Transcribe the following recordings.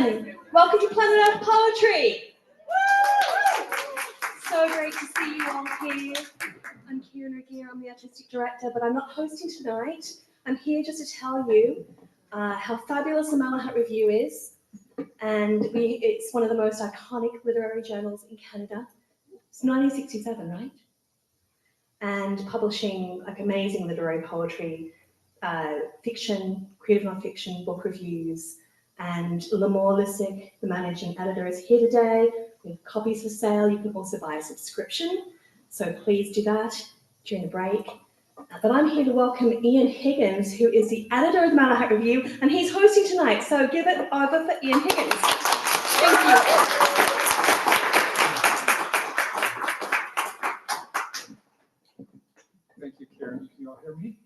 everyone! Welcome to Planet Earth Poetry! So great to see you all here. I'm Kieran Regier, I'm the Artistic Director, but I'm not hosting tonight. I'm here just to tell you how fabulous the Malahat Review is. And it's one of the most iconic literary journals in Canada. It's 1967, right? And publishing like amazing literary poetry, fiction, creative non-fiction, book reviews. And Lamore Lissick, the managing editor, is here today. We have copies for sale. You can also buy a subscription. So please do that during the break. But I'm here to welcome Ian Higgins, who is the editor of the Malahat Review, and he's hosting tonight. So give it over for Ian Higgins. Thank you. Thank you, Karen. Can you all hear me?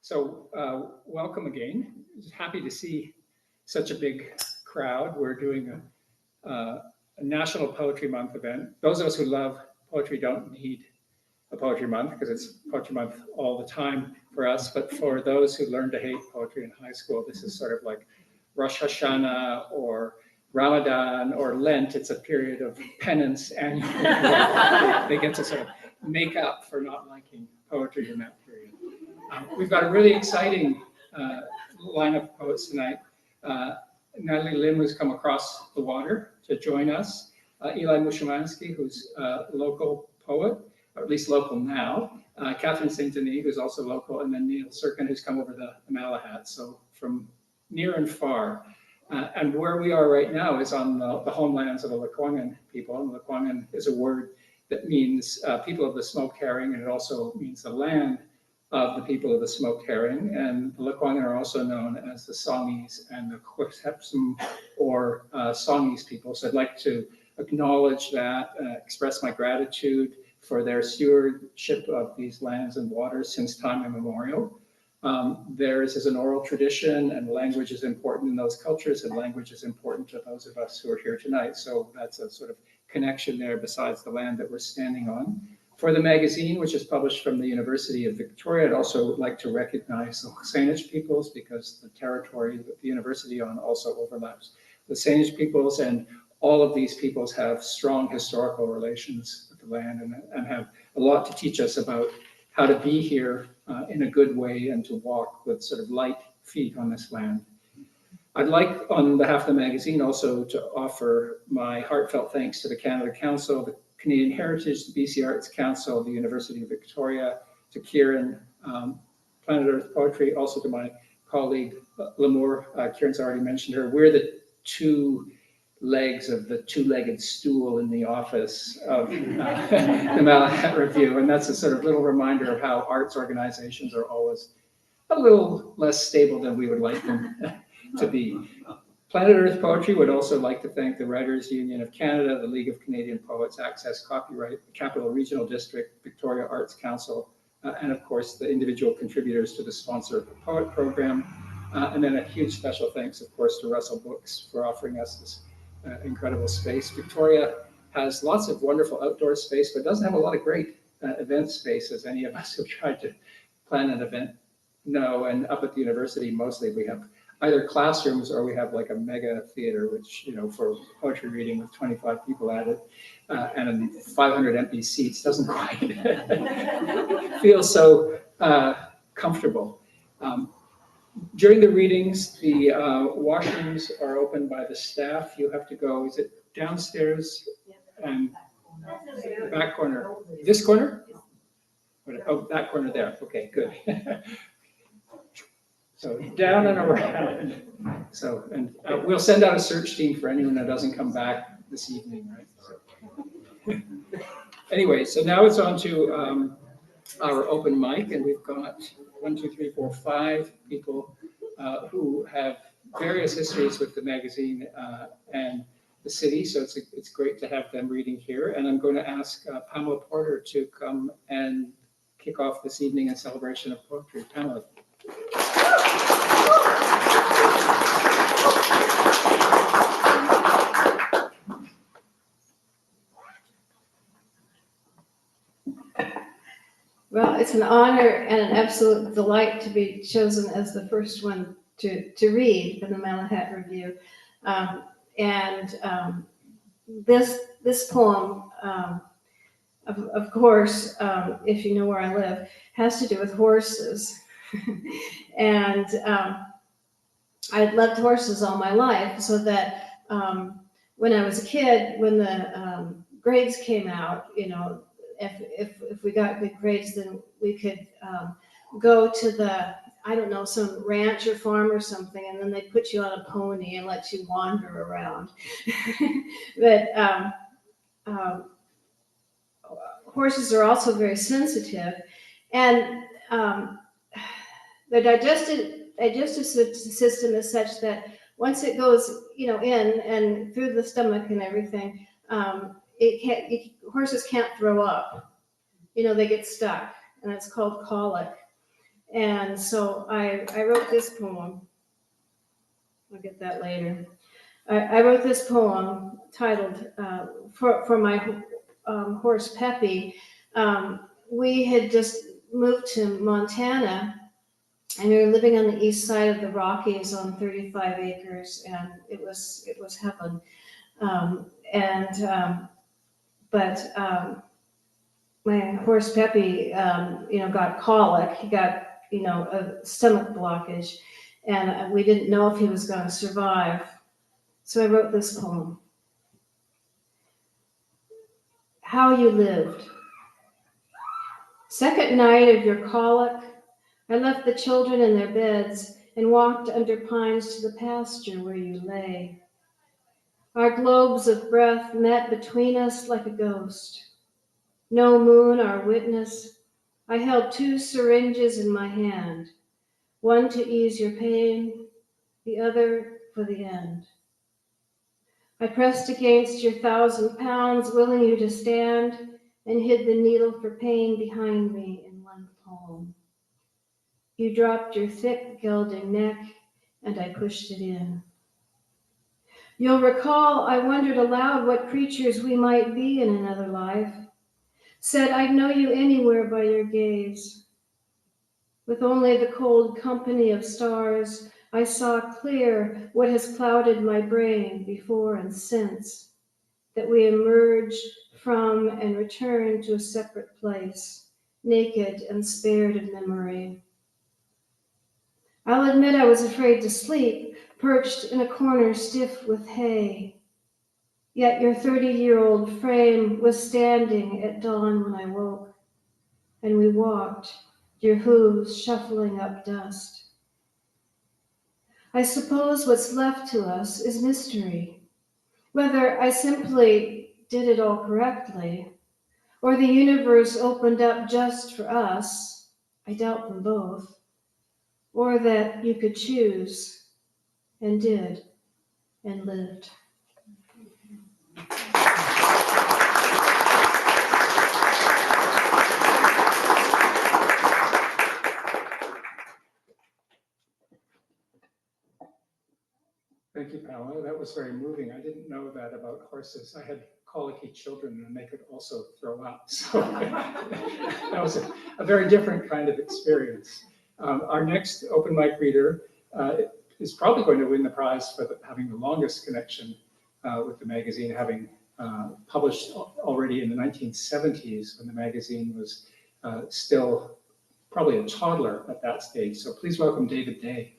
So welcome again. Happy to see such a big crowd. We're doing a National Poetry Month event. Those of us who love poetry don't need a Poetry Month because it's Poetry Month all the time for us. But for those who learn to hate poetry in high school, this is sort of like Rosh Hashanah or Ramadan or Lent. It's a period of penance annually. They get to sort of make up for not liking poetry in that period. We've got a really exciting line of poets tonight. Natalie Lim has come across the water to join us. Eli Mushumanski, who's a local poet, or at least local now. Catherine St. Denis, who's also local, and then Neil Surkan, who's come over the Malahat, so from near and far. And where we are right now is on the homelands of the Lekwungen people. And Lekwungen is a word that means people of the smoke herring, and it also means the land of the people of the smoked herring. And the Lekwungen are also known as the Songhees and the Quipsepsum or Songhees people. So I'd like to acknowledge that, express my gratitude for their stewardship of these lands and waters since time immemorial. Theirs is an oral tradition, and language is important in those cultures, and language is important to those of us who are here tonight. So that's a sort of connection there besides the land that we're standing on. For the magazine, which is published from the University of Victoria, I'd also like to recognize the Sai'kuz peoples because the territory that the university on also overlaps the Sai'kuz peoples, and all of these peoples have strong historical relations with the land and have a lot to teach us about how to be here in a good way and to walk with sort of light feet on this land. I'd like, on behalf of the magazine, also to offer my heartfelt thanks to the Canada Council, the Canadian Heritage, the BC Arts Council, the University of Victoria, to Kieran, Planet Earth Poetry, also to my colleague Lamore. Kieran's already mentioned her. We're the two legs of the two-legged stool in the office of the Malahat Review, and that's a sort of little reminder of how arts organizations are always a little less stable than we would like them to be. Planet Earth Poetry would also like to thank the Writers' Union of Canada, the League of Canadian Poets, Access Copyright, the Capital Regional District, Victoria Arts Council, and of course the individual contributors to the Sponsor of the Poet program. And then a huge special thanks, of course, to Russell Books for offering us this incredible space. Victoria has lots of wonderful outdoor space, but doesn't have a lot of great event space, as any of us who tried to plan an event know. And up at the university, mostly we have either classrooms or we have like a mega theater, which, you know, for poetry reading with 25 people at it and 500 empty seats doesn't quite feel so comfortable. During the readings, the washrooms are opened by the staff. You have to go, is it downstairs and back corner? This corner? Oh, that corner there. Okay, good. So down and around. So, and we'll send out a search team for anyone that doesn't come back this evening, right? So. Anyway, so now it's on to our open mic, and we've got 1, 2, 3, 4, 5 people who have various histories with the magazine and the city. So it's great to have them reading here. And I'm going to ask Pamela Porter to come and kick off this evening in celebration of poetry. Pamela. Well, it's an honor and an absolute delight to be chosen as the first one to read in the Malahat Review. This poem, of course, if you know where I live, has to do with horses. And I'd loved horses all my life, so that when I was a kid, when the grades came out, you know, if we got good grades, then we could go to the, I don't know, some ranch or farm or something, and then they put you on a pony and let you wander around. But horses are also very sensitive, and the digestive system is such that once it goes, you know, in and through the stomach and everything, horses can't throw up. You know, they get stuck, and it's called colic. And so I wrote this poem. I'll get that later. I wrote this poem titled for my horse Peppy. We had just moved to Montana, and we were living on the east side of the Rockies on 35 acres, and it was heaven. But my horse Peppy, you know, got colic. He got, you know, a stomach blockage, and we didn't know if he was going to survive. So I wrote this poem. How you lived. Second night of your colic, I left the children in their beds and walked under pines to the pasture where you lay. Our globes of breath met between us like a ghost. No moon our witness. I held 2 syringes in my hand, one to ease your pain, the other for the end. I pressed against your 1,000 pounds, willing you to stand, and hid the needle for pain behind me in one palm. You dropped your thick gelding neck, and I pushed it in. You'll recall I wondered aloud what creatures we might be in another life. Said I'd know you anywhere by your gaze. With only the cold company of stars, I saw clear what has clouded my brain before and since, that we emerged from and returned to a separate place, naked and spared of memory. I'll admit I was afraid to sleep, perched in a corner stiff with hay. Yet your 30-year-old frame was standing at dawn when I woke, and we walked, your hooves shuffling up dust. I suppose what's left to us is mystery. Whether I simply did it all correctly, or the universe opened up just for us, I doubt them both, or that you could choose, and did, and lived. Thank you, Pamela. That was very moving. I didn't know that about horses. I had colicky children and they could also throw up. So that was a very different kind of experience. Our next open mic reader is probably going to win the prize for having the longest connection with the magazine, having published already in the 1970s when the magazine was still probably a toddler at that stage. So please welcome David Day.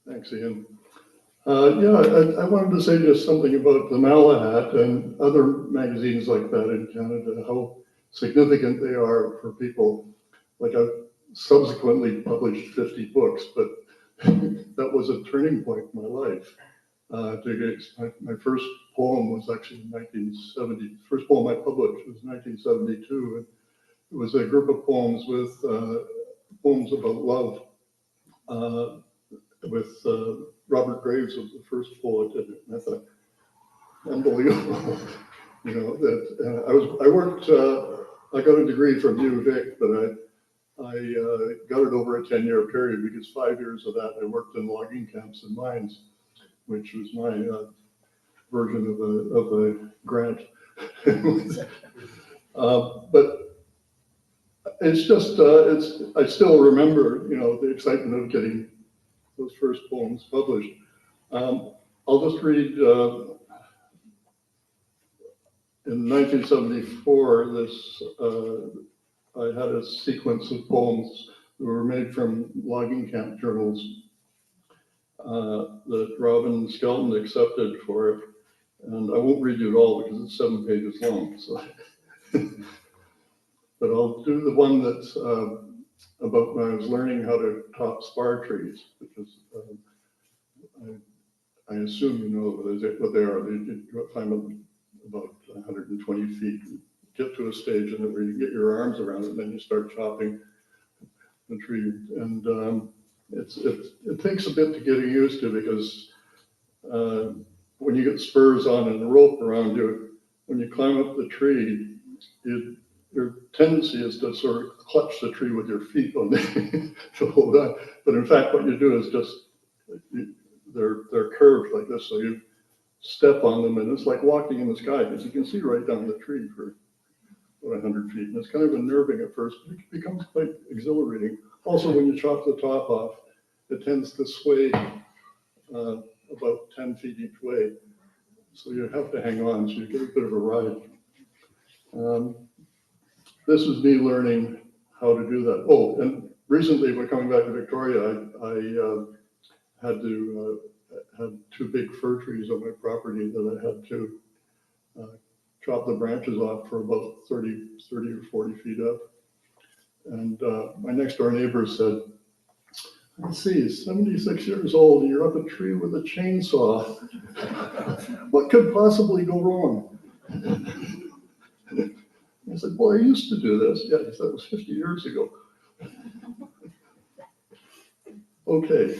Thanks, Ian. I wanted to say just something about the Malahat and other magazines like that in Canada, how significant they are for people. Like I've subsequently published 50 books, but that was a turning point in my life. My first poem was actually in 1970. First poem I published was 1972. And it was a group of poems with poems about love. With Robert Graves was the first poet in it. And I thought, unbelievable, you know, that I got a degree from U Vic, but I got it over a 10-year period because 5 years of that I worked in logging camps and mines, which was my version of a grant. But it's just, I still remember, the excitement of getting those first poems published. I'll just read, in 1974, I had a sequence of poems that were made from logging camp journals that Robin Skelton accepted for it. And I won't read you it all because it's 7 pages long. So. But I'll do the one that's about when I was learning how to top spar trees, because I assume you know what they are. You climb about 120 feet, get to a stage and where you get your arms around it, and then you start chopping the tree. And it takes a bit to get used to, because when you get spurs on and a rope around you, when you climb up the tree, your tendency is to sort of clutch the tree with your feet on the, to hold on. But in fact, what you do is just, they're curved like this, so you step on them, and it's like walking in the sky, because you can see right down the tree for about 100 feet. And it's kind of unnerving at first, but it becomes quite exhilarating. Also, when you chop the top off, it tends to sway about 10 feet each way. So you have to hang on, so you get a bit of a ride. This is me learning how to do that. Oh, and recently, when coming back to Victoria, I had 2 big fir trees on my property that I had to chop the branches off for about 30 or 40 feet up. And my next door neighbor said, "I see, 76 years old, and you're up a tree with a chainsaw. What could possibly go wrong?" I said, "Well, I used to do this." Yeah, he said, "It was 50 years ago." Okay.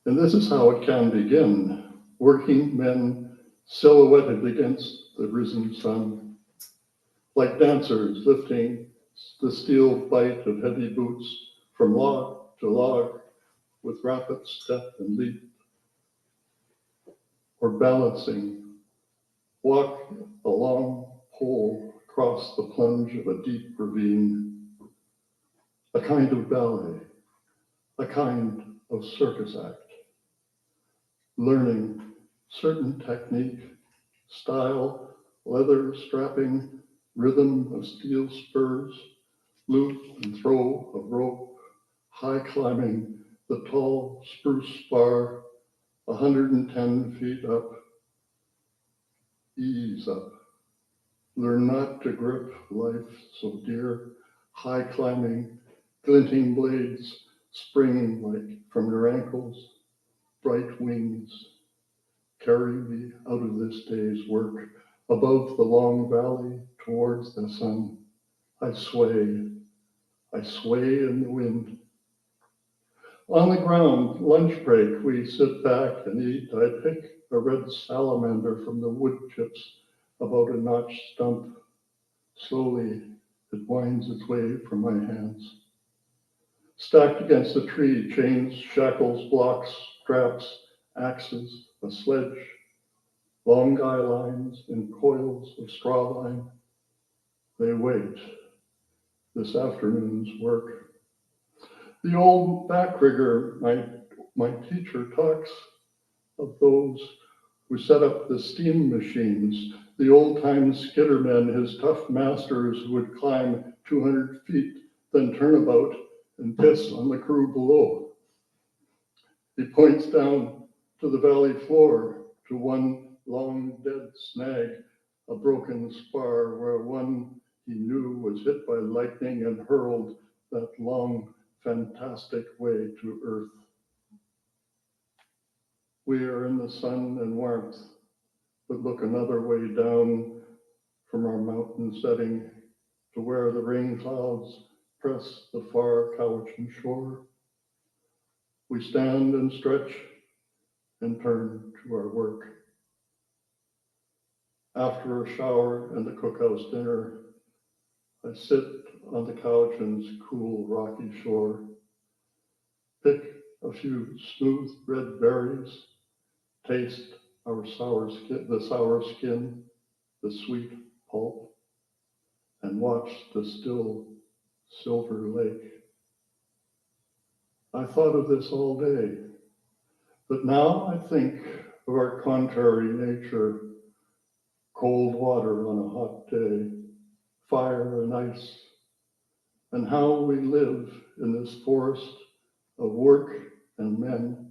And this is how it can begin. Working men silhouetted against the risen sun, like dancers lifting the steel bite of heavy boots from log to log with rapid step and leap, or balancing, walk a long pole across the plunge of a deep ravine, a kind of ballet, a kind of circus act, learning certain technique, style, leather strapping, rhythm of steel spurs, loop and throw of rope, high climbing the tall spruce spar, 110 feet up, ease up. Learn not to grip life so dear, high climbing, glinting blades springing like from your ankles, bright wings. Carry me out of this day's work, above the long valley towards the sun. I sway in the wind. On the ground, lunch break, we sit back and eat. I pick a red salamander from the wood chips about a notched stump. Slowly, it winds its way from my hands. Stacked against a tree, chains, shackles, blocks, straps, axes, a sledge, long guy lines in coils of straw line. They wait. This afternoon's work. The old backrigger, my teacher talks of those who set up the steam machines, the old-time skittermen, his tough masters who would climb 200 feet, then turn about and piss on the crew below. He points down to the valley floor, to one long dead snag, a broken spar where one he knew was hit by lightning and hurled that long, fantastic way to earth. We are in the sun and warmth, but look another way down from our mountain setting to where the rain clouds press the far Cowichan shore. We stand and stretch and turn to our work. After a shower and the cookhouse dinner, I sit on the couch in its cool, rocky shore, pick a few smooth red berries, taste the sour skin, the sweet pulp, and watch the still silver lake. I thought of this all day, but now I think of our contrary nature, cold water on a hot day, fire and ice, and how we live in this forest of work and men,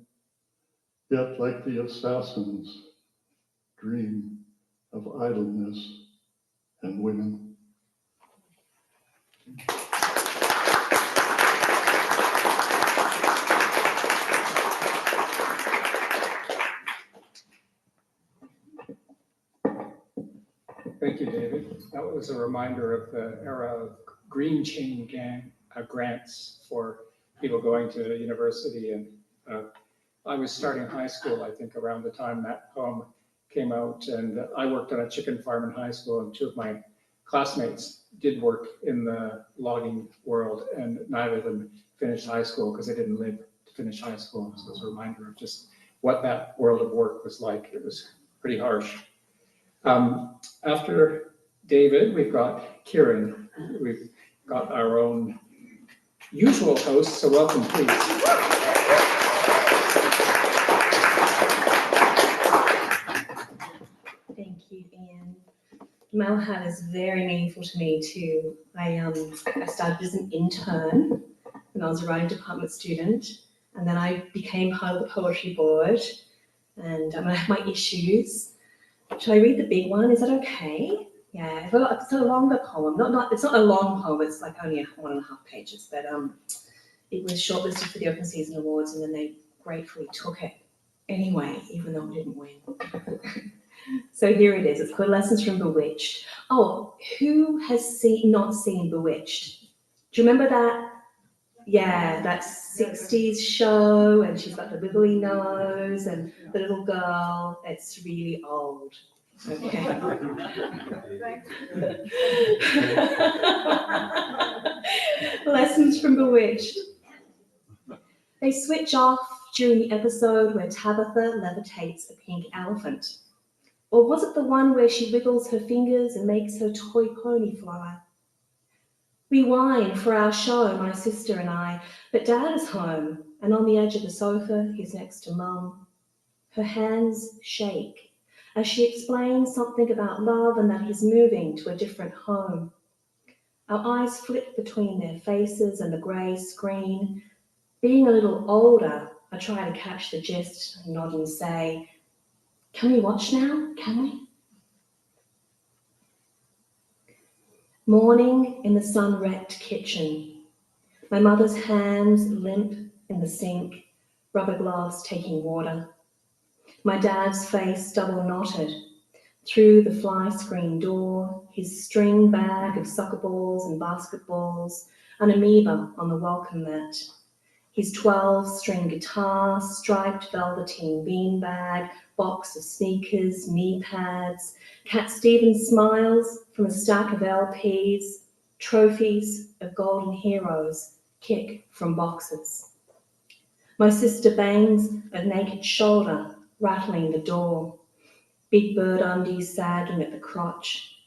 yet like the assassins, dream of idleness and women. Thank you, David. That was a reminder of the era of green chain grants for people going to university. And I was starting high school, I think, around the time that poem came out. And I worked on a chicken farm in high school, and two of my classmates did work in the logging world, and neither of them finished high school because they didn't live to finish high school. So it's a reminder of just what that world of work was like. It was pretty harsh. After David, we've got Kieran. We've got our own usual host, so welcome, please. Thank you, Ian. Malahat is very meaningful to me too. I started as an intern when I was a writing department student, and then I became part of the poetry board, and I have my issues. Shall I read the big one? Is that okay? Yeah, it's a longer poem. It's not a long poem. It's like only 1.5 pages, but it was shortlisted for the Open Season Awards, and then they gratefully took it anyway, even though it didn't win. So here it is. It's called Lessons from Bewitched. Oh, who has not seen Bewitched? Do you remember that? Yeah, that 60s show, and she's got the wiggly nose and the little girl. It's really old. Okay. Lessons from Bewitched. They switch off during the episode where Tabitha levitates a pink elephant. Or was it the one where she wiggles her fingers and makes her toy pony fly? We whine for our show, my sister and I, but Dad is home, and on the edge of the sofa, he's next to Mum. Her hands shake as she explains something about love and that he's moving to a different home. Our eyes flit between their faces and the grey screen. Being a little older, I try to catch the gist, nod and say, "Can we watch now? Can we?" Morning in the sun-wrecked kitchen. My mother's hands limp in the sink, rubber gloves taking water. My dad's face double knotted. Through the fly screen door, his string bag of soccer balls and basketballs, an amoeba on the welcome mat. His 12-string guitar, striped velveteen beanbag, box of sneakers, knee pads. Cat Stevens smiles from a stack of LPs, trophies of golden heroes kick from boxes. My sister bangs a naked shoulder, rattling the door. Big bird undies sagging at the crotch.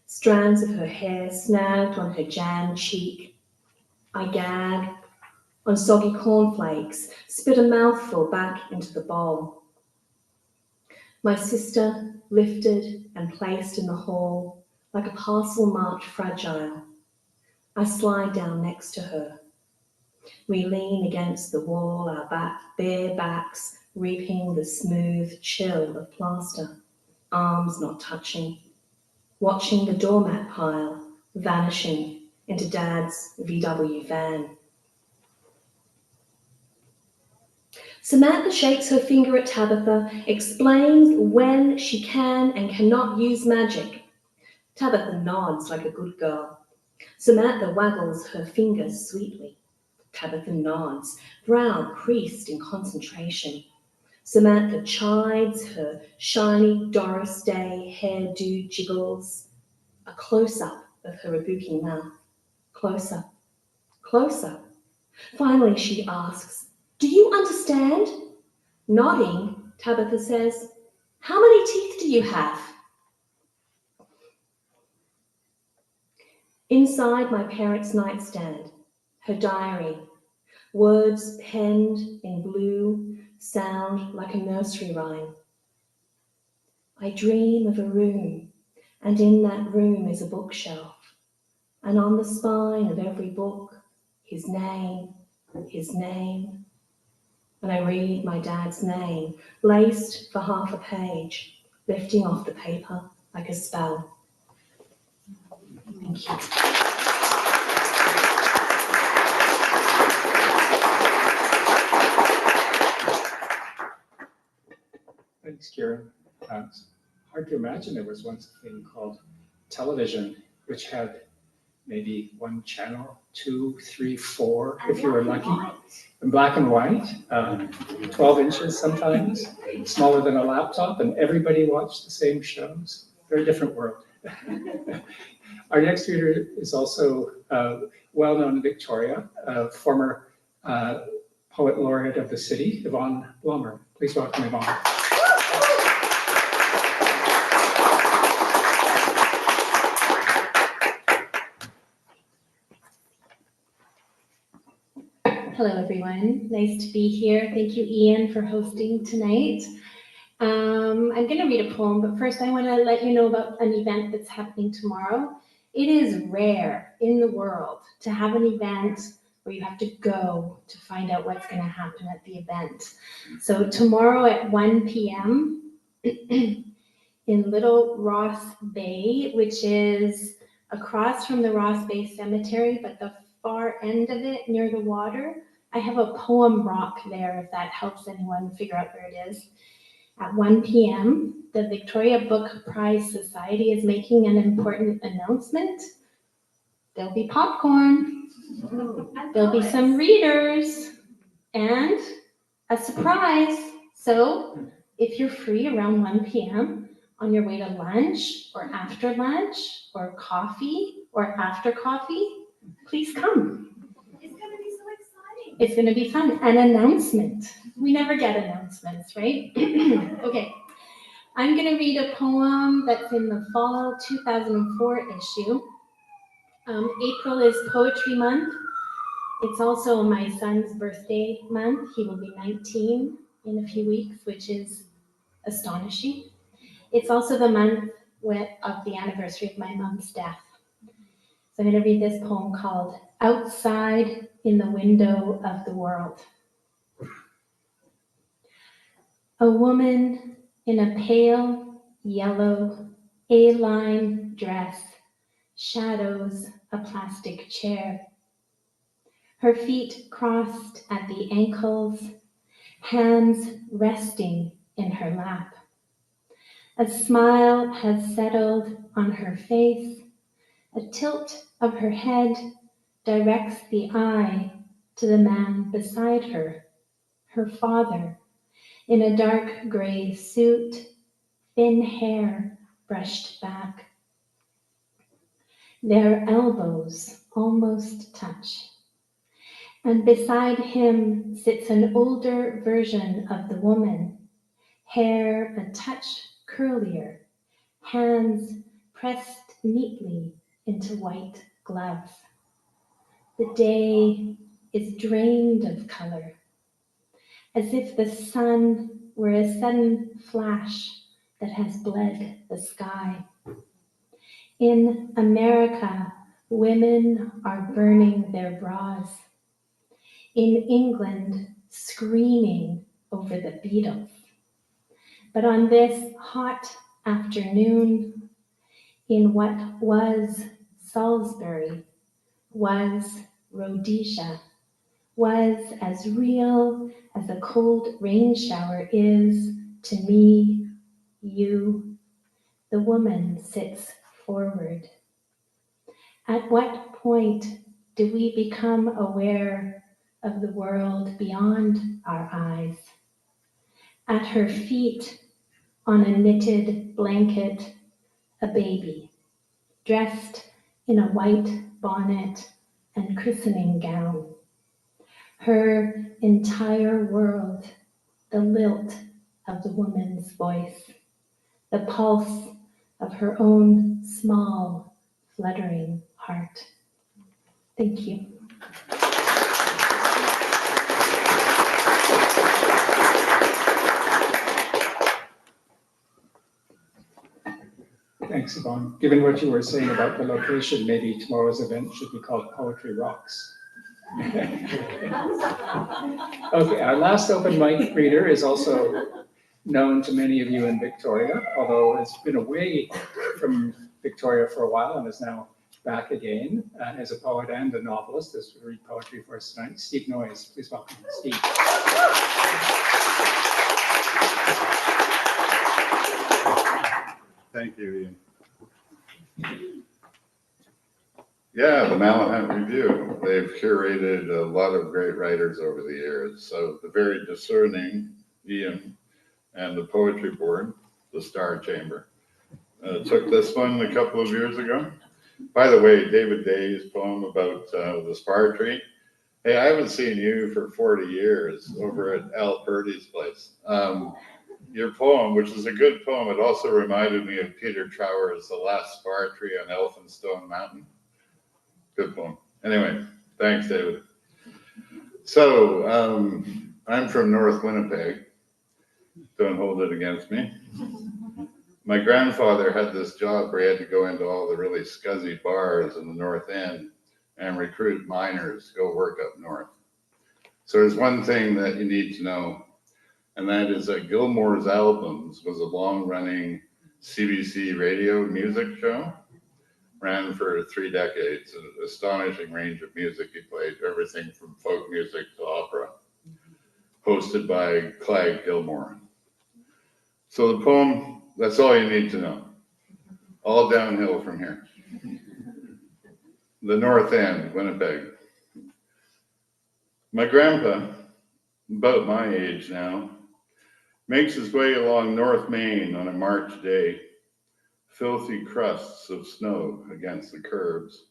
Strands of her hair snagged on her jammed cheek. I gag on soggy cornflakes, spit a mouthful back into the bowl. My sister lifted and placed in the hall like a parcel marked fragile. I slide down next to her. We lean against the wall, our bare backs reaping the smooth chill of plaster, arms not touching, watching the doormat pile vanishing into Dad's VW van. Samantha shakes her finger at Tabitha, explains when she can and cannot use magic. Tabitha nods like a good girl. Samantha waggles her fingers sweetly. Tabitha nods, brow creased in concentration. Samantha chides, her shiny Doris Day hairdo jiggles. A close-up of her rebuking mouth. Closer, closer. Finally she asks, "Do you understand?" Nodding, Tabitha says, "How many teeth do you have?" Inside my parents' nightstand, her diary, words penned in blue sound like a nursery rhyme. I dream of a room, and in that room is a bookshelf, and on the spine of every book, his name, and I read my dad's name, laced for half a page, lifting off the paper like a spell. Thank you. Thanks, Kieran. It's hard to imagine there was once a thing called television, which had maybe one channel, 2, 3, 4, if you were lucky. In black and white, 12 inches sometimes, smaller than a laptop, and everybody watched the same shows. Very different world. Our next reader is also well-known in Victoria, former Poet Laureate of the city, Yvonne Blummer. Please welcome Yvonne. Hello, everyone. Nice to be here. Thank you, Ian, for hosting tonight. I'm going to read a poem, but first I want to let you know about an event that's happening tomorrow. It is rare in the world to have an event where you have to go to find out what's going to happen at the event. So tomorrow at 1 p.m. in Little Ross Bay, which is across from the Ross Bay Cemetery, but the far end of it near the water, I have a poem rock there if that helps anyone figure out where it is. At 1 p.m., the Victoria Book Prize Society is making an important announcement. There'll be popcorn, there'll be some readers, and a surprise. So if you're free around 1 p.m. on your way to lunch or after lunch or coffee or after coffee, please come. It's going to be so exciting. It's going to be fun. An announcement. We never get announcements, right? Okay. I'm going to read a poem that's in the fall 2004 issue. April is Poetry Month. It's also my son's birthday month. He will be 19 in a few weeks, which is astonishing. It's also the month of the anniversary of my mom's death. So I'm going to read this poem called Outside in the Window of the World. A woman in a pale yellow A-line dress shadows a plastic chair. Her feet crossed at the ankles, hands resting in her lap. A smile has settled on her face. A tilt of her head directs the eye to the man beside her, her father, in a dark gray suit, thin hair brushed back. Their elbows almost touch. And beside him sits an older version of the woman, hair a touch curlier, hands pressed neatly into white gloves. The day is drained of color, as if the sun were a sudden flash that has bled the sky. In America, women are burning their bras. In England, screaming over the Beatles. But on this hot afternoon, in what was Salisbury, was Rhodesia, was as real as a cold rain shower is to me, you. The woman sits forward. At what point do we become aware of the world beyond our eyes? At her feet, on a knitted blanket, a baby, dressed in a white bonnet and christening gown. Her entire world, the lilt of the woman's voice, the pulse of her own small, fluttering heart. Thank you. Thanks, Yvonne. Given what you were saying about the location, maybe tomorrow's event should be called Poetry Rocks. Okay, our last open mic reader is also known to many of you in Victoria, although it's been away from Victoria for a while and is now back again as a poet and a novelist. This will read poetry for us tonight. Steve Noyes, please welcome Steve. Thank you, Ian. Yeah, the Malahat Review. They've curated a lot of great writers over the years. So the very discerning Ian and the Poetry Board, the Star Chamber, took this one a couple of years ago. By the way, David Day's poem about the spar tree. Hey, I haven't seen you for 40 years over at Al Purdy's place. Your poem, which is a good poem, it also reminded me of Peter Trower's The Last Spar Tree on Elphinstone Mountain. Good poem. Anyway, thanks, David. So, I'm from North Winnipeg. Don't hold it against me. My grandfather had this job where he had to go into all the really scuzzy bars in the North End and recruit miners to go work up north. So there's one thing that you need to know, and that is that Gilmore's Albums was a long-running CBC radio music show. Ran for 3 decades, an astonishing range of music he played, everything from folk music to opera, hosted by Clyde Gilmore. So the poem, that's all you need to know. All downhill from here. The North End, Winnipeg. My grandpa, about my age now, makes his way along North Main on a March day, filthy crusts of snow against the curbs.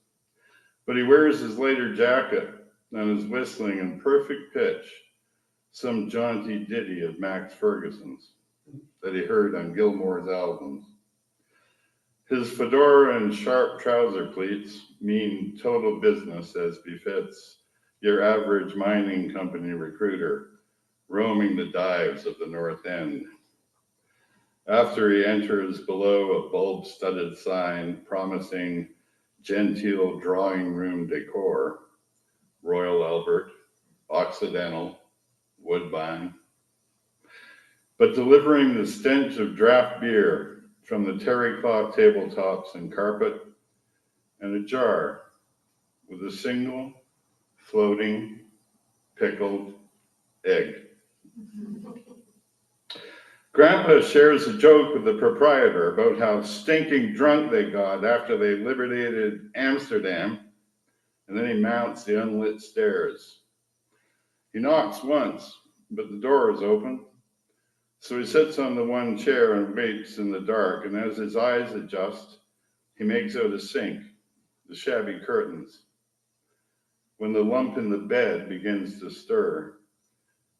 But he wears his later jacket and is whistling in perfect pitch some jaunty ditty of Max Ferguson's that he heard on Gilmore's Albums. His fedora and sharp trouser pleats mean total business as befits your average mining company recruiter roaming the dives of the North End. After he enters below a bulb-studded sign promising genteel drawing room decor, Royal Albert, Occidental, Woodbine, but delivering the stench of draft beer from the terry cloth tabletops and carpet, and a jar with a single floating pickled egg. Grandpa shares a joke with the proprietor about how stinking drunk they got after they liberated Amsterdam, and then he mounts the unlit stairs. He knocks once, but the door is open, so he sits on the one chair and waits in the dark, and as his eyes adjust, he makes out a sink, the shabby curtains. When the lump in the bed begins to stir,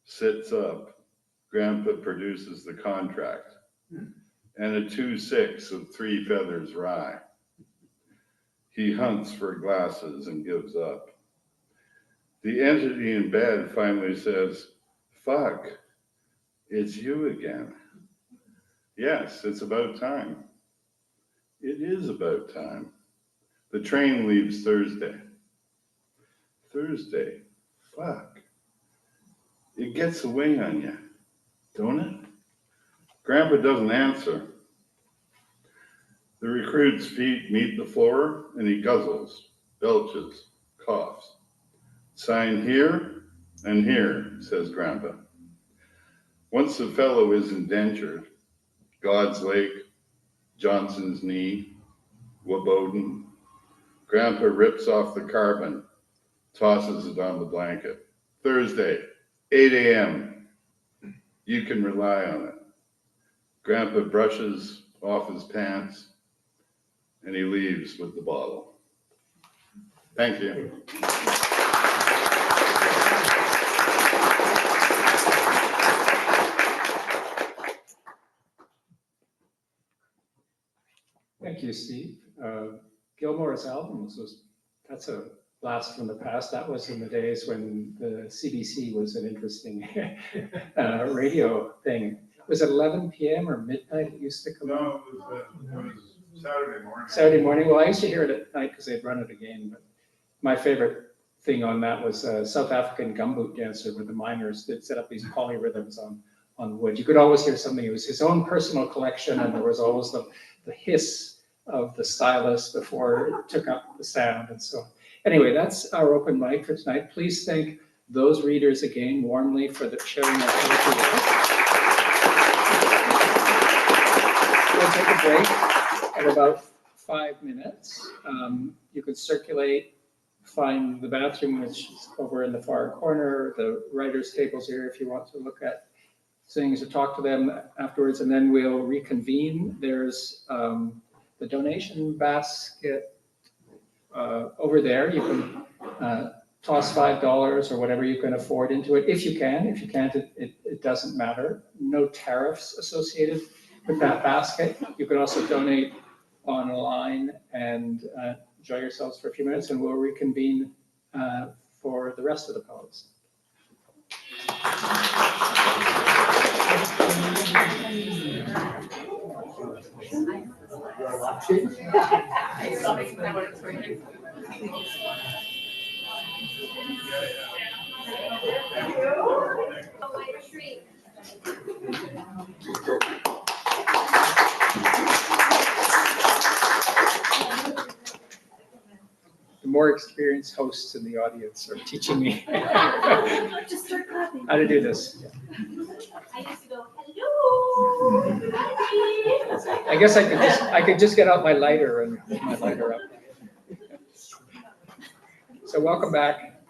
sits up, Grandpa produces the contract and a 2/6 of 3 feathers rye. He hunts for glasses and gives up. The entity in bed finally says, "Fuck, it's you again." Yes, it's about time. It is about time. The train leaves Thursday. Thursday, fuck. It gets away on you, don't it? Grandpa doesn't answer. The recruit's feet meet the floor and he guzzles, belches, coughs. "Sign here and here," says Grandpa. Once the fellow is indentured, God's Lake, Johnson's Knee, Waboden, Grandpa rips off the carbon, tosses it on the blanket. Thursday, 8 a.m. You can rely on it. Grandpa brushes off his pants and he leaves with the bottle. Thank you. Thank you, Steve. Gilmore's albums that's a blast from the past. That was in the days when the CBC was an interesting radio thing. Was it 11 p.m. or midnight it used to come on? No, it was Saturday morning. Saturday morning. Well, I used to hear it at night because they'd run it again. But my favorite thing on that was a South African gumboot dancer where the miners did set up these polyrhythms on wood. You could always hear something. It was his own personal collection, and there was always the hiss of the stylus before it took up the sound. And so anyway, that's our open mic for tonight. Please thank those readers again warmly for the sharing their poetry with us. We'll take a break at about 5 minutes. You could circulate, find the bathroom, which is over in the far corner. The writers' tables here if you want to look at things or talk to them afterwards, and then we'll reconvene. There's the donation basket over there. You can toss $5 or whatever you can afford into it, if you can. If you can't, it doesn't matter. No tariffs associated with that basket. You can also donate online and enjoy yourselves for a few minutes, and we'll reconvene for the rest of the poets. The more experienced hosts in the audience are teaching me Just start clapping. how to do this. I used to go, hello. Hi. I guess I could just get out my lighter and hold my lighter up. So welcome back,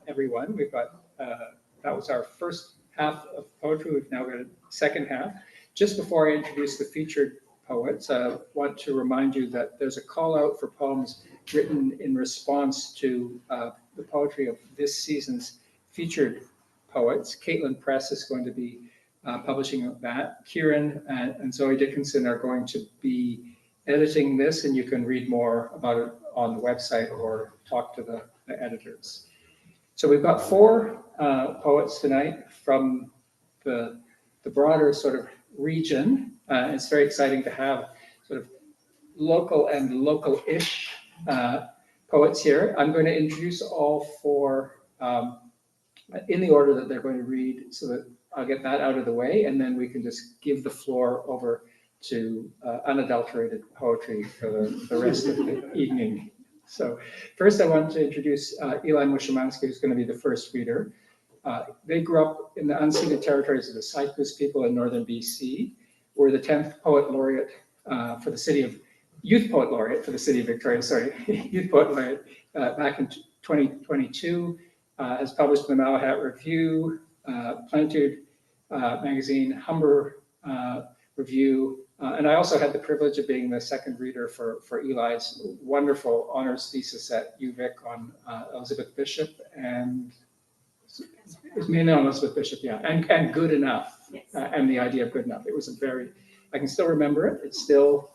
everyone. We've got that was our first half of poetry. We've now got a second half. Just before I introduce the featured poets, I want to remind you that there's a call out for poems written in response to the poetry of this season's featured poets. Caitlin Press is going to be publishing that. Kieran and Zoe Dickinson are going to be editing this, and you can read more about it on the website or talk to the editors. So we've got 4 poets tonight from the broader sort of region. It's very exciting to have sort of local and local-ish poets here. I'm going to introduce all 4 in the order that they're going to read, so that I'll get that out of the way, and then we can just give the floor over to unadulterated poetry for the rest of the evening. So first I want to introduce Eli Mushumanski, who's going to be the first reader. They grew up in the unceded territories of the Sai'kuz people in northern BC, were the 10th poet laureate for the city of, Youth Poet Laureate for the city of Victoria, sorry, Youth Poet Laureate back in 2022, has published in the Malahat Review, Plenitude Magazine, Humber Review, and I also had the privilege of being the second reader for Eli's wonderful honors thesis at UVic on Elizabeth Bishop, and it was mainly on Elizabeth Bishop, yeah, and good enough, Yes. and the idea of good enough. It was a very, I can still remember it. It's still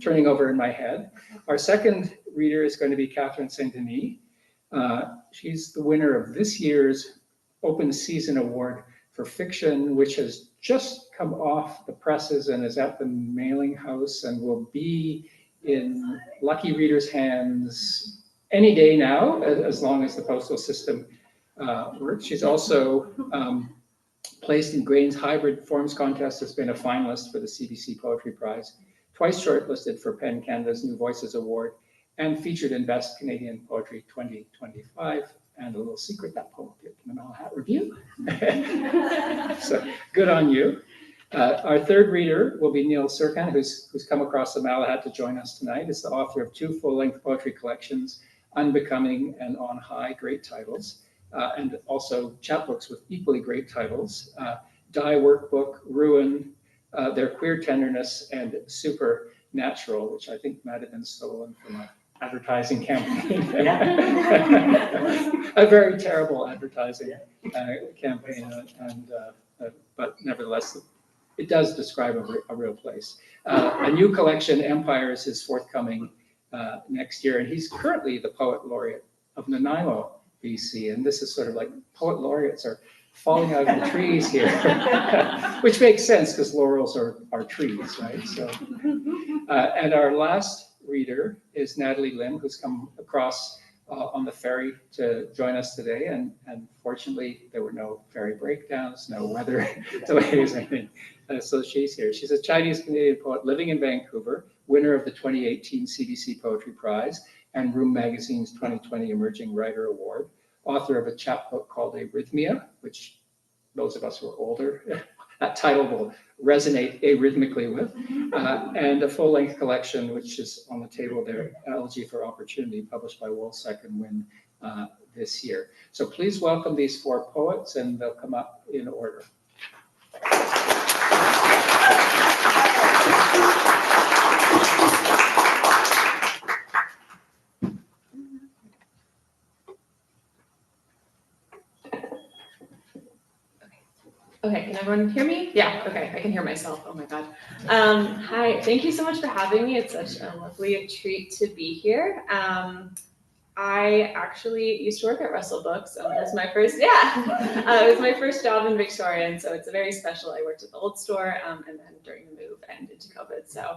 turning over in my head. Our second reader is going to be Catherine St. Denis. She's the winner of this year's Open Season Award for Fiction, which has just come off the presses and is at the mailing house and will be in lucky readers' hands any day now, as long as the postal system works. She's also placed in Grain's Hybrid Forms Contest, has been a finalist for the CBC Poetry Prize, twice shortlisted for PEN Canada's New Voices Award, and featured in Best Canadian Poetry 2025. And a little secret, that poem appeared in the Malahat Review. So good on you. Our third reader will be Neil Surkan, who's come across the Malahat to join us tonight. He's the author of 2 full-length poetry collections, Unbecoming and On High, great titles, and also chapbooks with equally great titles. Die Workbook, Ruin, Their Queer Tenderness, and Supernatural, which I think might have been stolen from an advertising campaign. A very terrible advertising campaign, but nevertheless, it does describe a real place. A new collection, Empires, is forthcoming next year, and he's currently the Poet Laureate of Nanaimo, BC, and this is sort of like Poet Laureates are falling out of the trees here, which makes sense because laurels are trees, right? So, and our last reader is Natalie Lim, who's come across on the ferry to join us today, and fortunately there were no ferry breakdowns, no weather delays, anything. So she's here. She's a Chinese-Canadian poet living in Vancouver, winner of the 2018 CBC Poetry Prize and Room Magazine's 2020 Emerging Writer Award, author of a chapbook called Arrhythmia, which those of us who are older, that title will resonate arrhythmically with, and a full-length collection, which is on the table there, Elegy for Opportunity, published by Woolsec and Wynne this year. So please welcome these four poets, and they'll come up in order. Okay, can everyone hear me? Yeah, okay, I can hear myself. Oh my God. Hi, thank you so much for having me. It's such a lovely treat to be here. I actually used to work at Russell Books. It was my first, it was my first job in Victoria, and so it's a very special. I worked at the old store, and then during the move and into COVID, so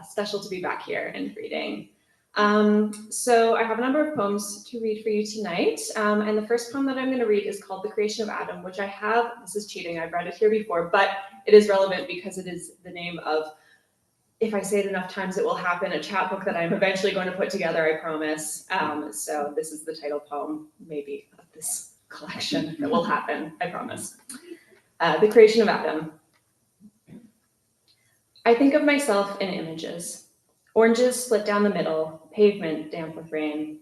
special to be back here and reading. So I have a number of poems to read for you tonight, and the first poem that I'm going to read is called The Creation of Adam, which I have, this is cheating, I've read it here before, but it is relevant because it is the name of, if I say it enough times it will happen, a chapbook that I'm eventually going to put together, I promise. So this is the title poem, maybe, of this collection that will happen, I promise. The Creation of Adam. I think of myself in images. Oranges split down the middle, pavement damp with rain.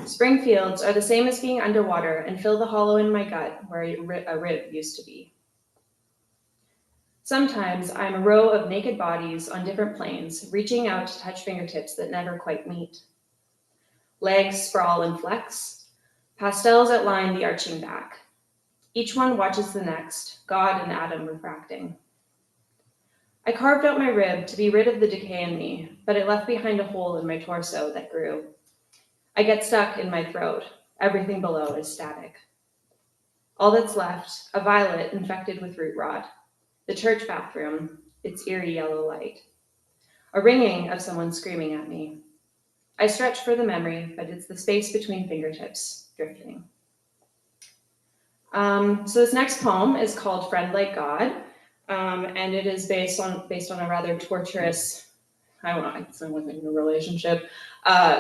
Spring fields are the same as being underwater and fill the hollow in my gut where a rib used to be. Sometimes I'm a row of naked bodies on different planes, reaching out to touch fingertips that never quite meet. Legs sprawl and flex. Pastels outline the arching back. Each one watches the next, God and Adam refracting. I carved out my rib to be rid of the decay in me, but it left behind a hole in my torso that grew. I get stuck in my throat. Everything below is static. All that's left, a violet infected with root rot. The church bathroom, its eerie yellow light. A ringing of someone screaming at me. I stretch for the memory, but it's the space between fingertips, drifting. So this next poem is called Friend Like God. And it is based on a rather torturous, I wasn't in a relationship,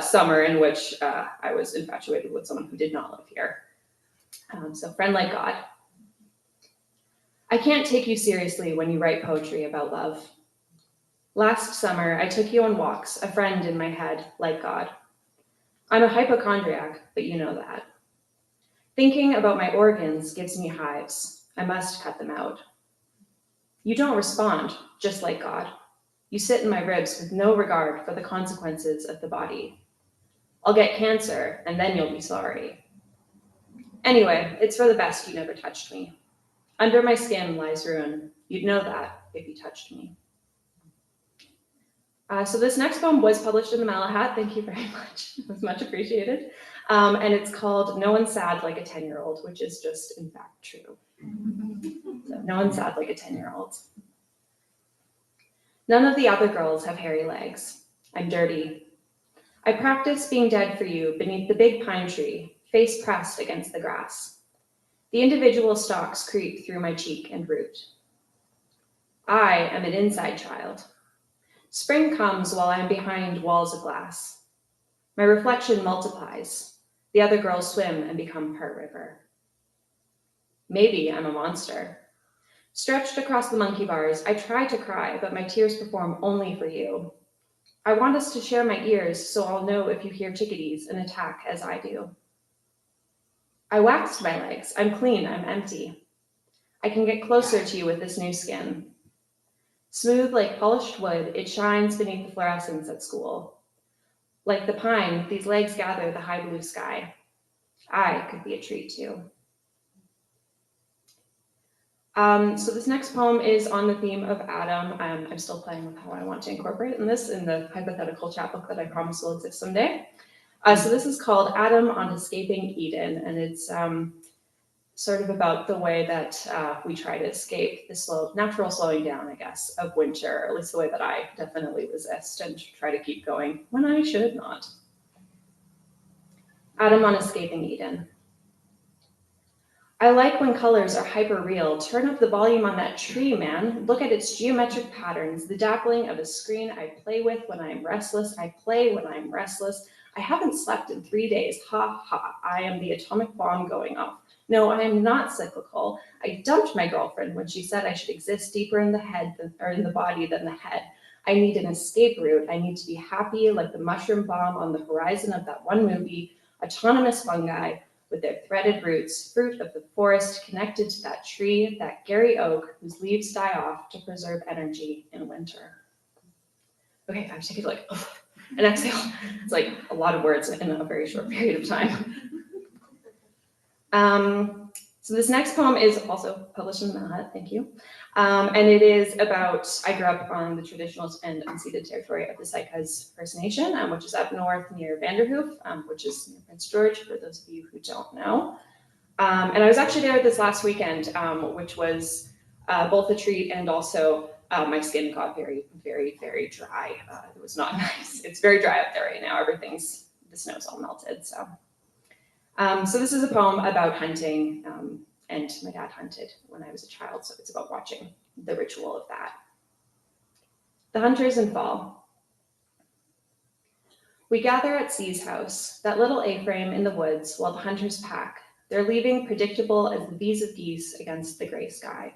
summer in which I was infatuated with someone who did not live here. So Friend Like God. I can't take you seriously when you write poetry about love. Last summer, I took you on walks, a friend in my head, like God. I'm a hypochondriac, but you know that. Thinking about my organs gives me hives. I must cut them out. You don't respond, just like God. You sit in my ribs with no regard for the consequences of the body. I'll get cancer, and then you'll be sorry. Anyway, it's for the best you never touched me. Under my skin lies ruin. You'd know that if you touched me. So this next poem was published in the Malahat. Thank you very much. It was much appreciated. And it's called No One's Sad Like a 10-year-old, which is just, in fact, true. So, no one's sad like a 10-year-old. None of the other girls have hairy legs. I'm dirty. I practice being dead for you beneath the big pine tree, face pressed against the grass. The individual stalks creep through my cheek and root. I am an inside child. Spring comes while I'm behind walls of glass. My reflection multiplies. The other girls swim and become part river. Maybe I'm a monster. Stretched across the monkey bars, I try to cry, but my tears perform only for you. I want us to share my ears so I'll know if you hear chickadees and attack as I do. I waxed my legs. I'm clean. I'm empty. I can get closer to you with this new skin. Smooth like polished wood, it shines beneath the fluorescence at school. Like the pine, these legs gather the high blue sky. I could be a tree too. So this next poem is on the theme of Adam. I'm still playing with how I want to incorporate in the hypothetical chapbook that I promise will exist someday. So this is called Adam on Escaping Eden, and it's sort of about the way that we try to escape the natural slowing down, I guess, of winter, or at least the way that I definitely resist and try to keep going when I should not. Adam on Escaping Eden. I like when colors are hyper-real. Turn up the volume on that tree, man. Look at its geometric patterns, the dappling of a screen I play with when I'm restless. I play when I'm restless. I haven't slept in 3 days. Ha ha, I am the atomic bomb going off. No, I am not cyclical. I dumped my girlfriend when she said I should exist deeper in the head or in the body than the head. I need an escape route. I need to be happy like the mushroom bomb on the horizon of that one movie, autonomous fungi with their threaded roots, fruit of the forest connected to that tree, that Gary oak whose leaves die off to preserve energy in winter. Okay, I have to take like an exhale. It's like a lot of words in a very short period of time. So this next poem is also published in Malahat, thank you. And it is about, I grew up on the traditional and unceded territory of the Sai'kuz First Nation, which is up north near Vanderhoof, which is near Prince George, for those of you who don't know. And I was actually there this last weekend, which was both a treat and also my skin got very, very, very dry. It was not nice. It's very dry up there right now. The snow's all melted, so. So this is a poem about hunting, and my dad hunted when I was a child, so it's about watching the ritual of that. The Hunters in Fall. We gather at C's house, that little A-frame in the woods, while the hunters pack. They're leaving predictable as the bees of geese against the gray sky.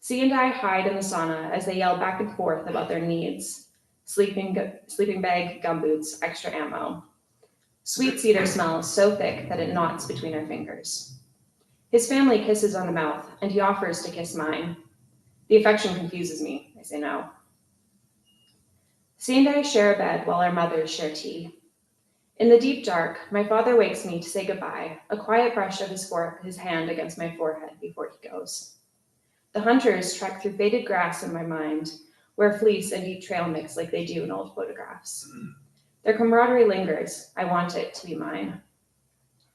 C and I hide in the sauna as they yell back and forth about their needs. Sleeping bag, gumboots, extra ammo. Sweet cedar smells so thick that it knots between our fingers. His family kisses on the mouth, and he offers to kiss mine. The affection confuses me. I say no. C and I share a bed while our mothers share tea. In the deep dark, my father wakes me to say goodbye, a quiet brush of his hand against my forehead before he goes. The hunters trek through faded grass in my mind, where fleece and deep trail mix like they do in old photographs. Their camaraderie lingers. I want it to be mine.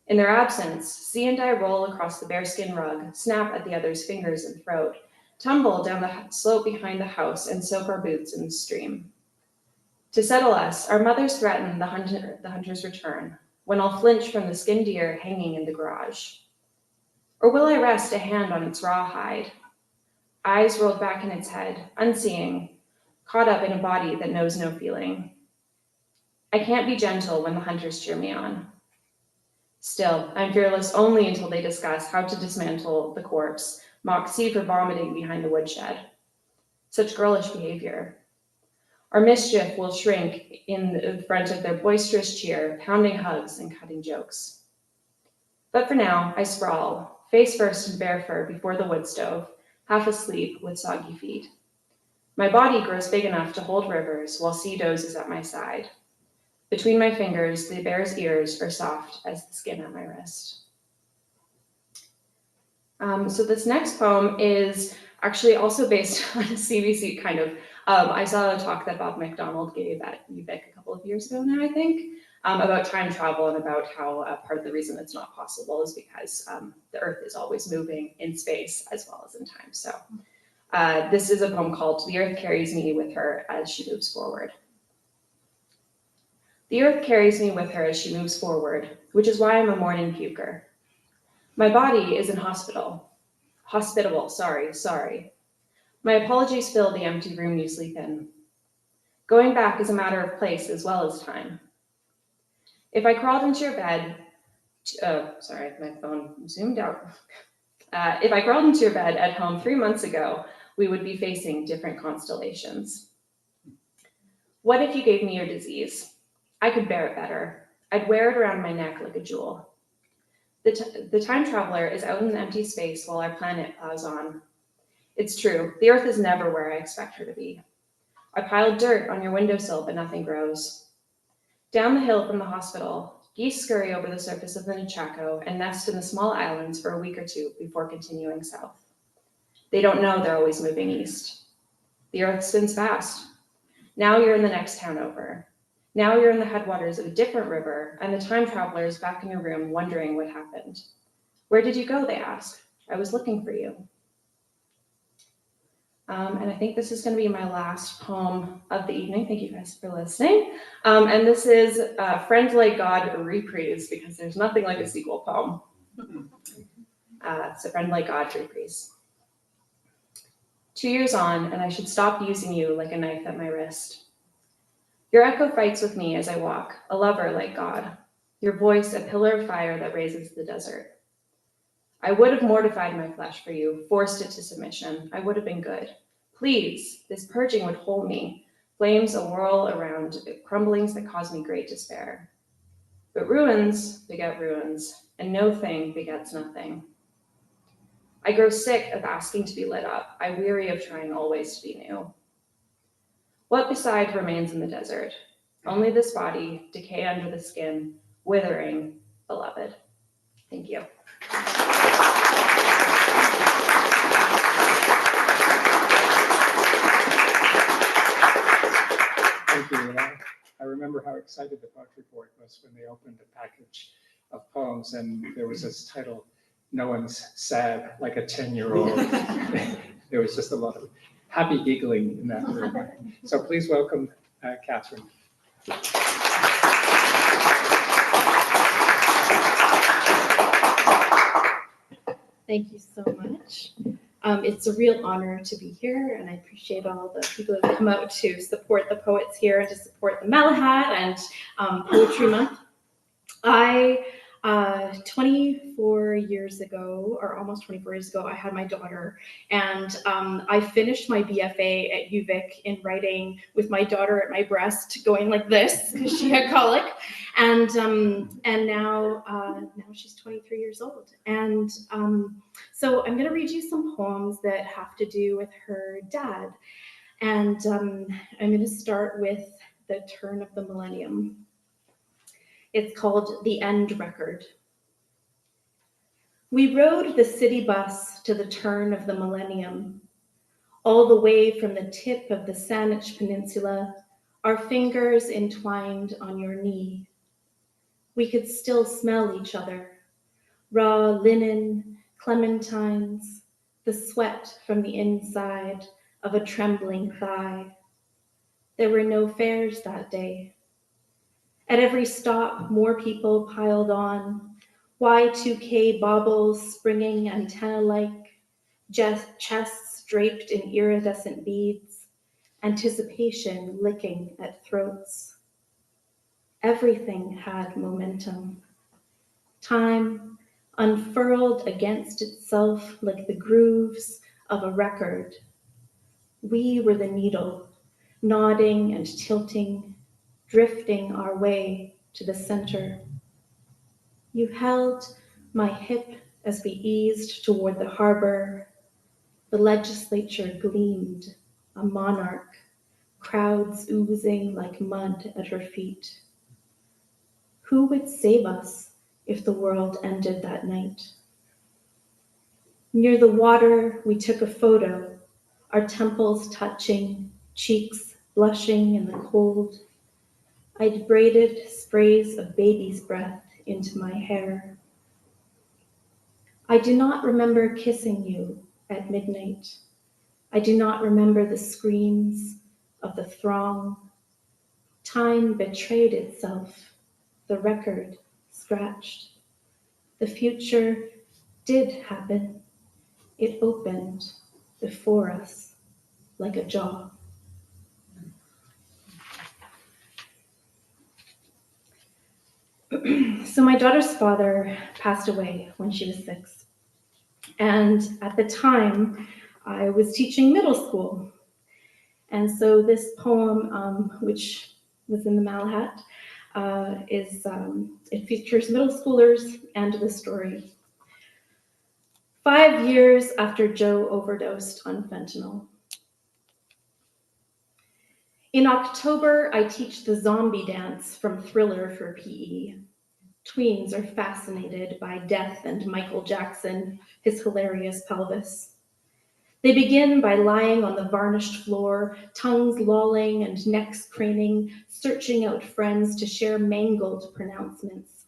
In their absence, C and I roll across the bearskin rug, snap at the other's fingers and throat, tumble down the slope behind the house, and soak our boots in the stream. To settle us, our mothers threaten the hunter's return, when I'll flinch from the skinned deer hanging in the garage. Or will I rest a hand on its raw hide, eyes rolled back in its head, unseeing, caught up in a body that knows no feeling. I can't be gentle when the hunters cheer me on. Still, I'm fearless only until they discuss how to dismantle the corpse, mock C for vomiting behind the woodshed. Such girlish behavior. Our mischief will shrink in the front of their boisterous cheer, pounding hugs and cutting jokes. But for now, I sprawl, face first in bare fur before the wood stove, half asleep with soggy feet. My body grows big enough to hold rivers while C dozes at my side. Between my fingers, the bear's ears are soft as the skin at my wrist. So this next poem is actually also based on a CBC kind of, I saw a talk that Bob McDonald gave at UVic a couple of years ago now, I think, about time travel and about how part of the reason it's not possible is because the Earth is always moving in space as well as in time. So this is a poem called "The Earth Carries Me with Her as She Moves Forward." The earth carries me with her as she moves forward, which is why I'm a morning puker. My body is in hospitable, sorry. My apologies fill the empty room you sleep in. Going back is a matter of place as well as time. If I crawled into your bed, sorry, my phone zoomed out. If I crawled into your bed at home 3 months ago, we would be facing different constellations. What if you gave me your disease? I could bear it better. I'd wear it around my neck like a jewel. The time traveler is out in empty space while our planet plows on. It's true, the Earth is never where I expect her to be. I piled dirt on your windowsill, but nothing grows. Down the hill from the hospital, geese scurry over the surface of the Chaco and nest in the small islands for a week or two before continuing south. They don't know they're always moving east. The Earth spins fast. Now you're in the next town over. Now you're in the headwaters of a different river, and the time traveler is back in your room wondering what happened. Where did you go, they ask. I was looking for you. And I think this is going to be my last poem of the evening. Thank you guys for listening. And this is Friend Like God, a reprise, because there's nothing like a sequel poem. So Friend Like God, reprise. 2 years on, and I should stop using you like a knife at my wrist. Your echo fights with me as I walk, a lover like God. Your voice, a pillar of fire that raises the desert. I would have mortified my flesh for you, forced it to submission. I would have been good. Please, this purging would hold me. Flames a whirl around, crumblings that cause me great despair. But ruins beget ruins, and no thing begets nothing. I grow sick of asking to be lit up. I weary of trying always to be new. What beside remains in the desert? Only this body, decay under the skin, withering, beloved. Thank you. Thank you. And I remember how excited the Poetry Board was when they opened a package of poems and there was this title, No One's Sad, like a 10-year-old. There was just a lot of happy giggling in that room. So please welcome Catherine. Thank you so much. It's a real honor to be here, and I appreciate all the people who have come out to support the poets here and to support the Malahat and Poetry Month. 24 years ago, or almost 24 years ago, I had my daughter, and I finished my BFA at UVic in writing with my daughter at my breast, going like this because she had colic, and now she's 23 years old, and so I'm going to read you some poems that have to do with her dad, and I'm going to start with The Turn of the Millennium. It's called The End Record. We rode the city bus to the turn of the millennium, all the way from the tip of the Saanich Peninsula, our fingers entwined on your knee. We could still smell each other, raw linen, clementines, the sweat from the inside of a trembling thigh. There were no fares that day. At every stop, more people piled on, Y2K baubles springing antenna-like, chests draped in iridescent beads, anticipation licking at throats. Everything had momentum. Time unfurled against itself like the grooves of a record. We were the needle, nodding and tilting, drifting our way to the center. You held my hip as we eased toward the harbor. The legislature gleamed, a monarch, crowds oozing like mud at her feet. Who would save us if the world ended that night? Near the water, we took a photo, our temples touching, cheeks blushing in the cold. I'd braided sprays of baby's breath into my hair. I do not remember kissing you at midnight. I do not remember the screams of the throng. Time betrayed itself, the record scratched. The future did happen. It opened before us like a jaw. So my daughter's father passed away when she was 6. And at the time, I was teaching middle school. And so this poem, which was in the Malahat, it features middle schoolers and the story. 5 years after Joe overdosed on fentanyl. In October, I teach the zombie dance from Thriller for PE. Tweens are fascinated by Death and Michael Jackson, his hilarious pelvis. They begin by lying on the varnished floor, tongues lolling and necks craning, searching out friends to share mangled pronouncements.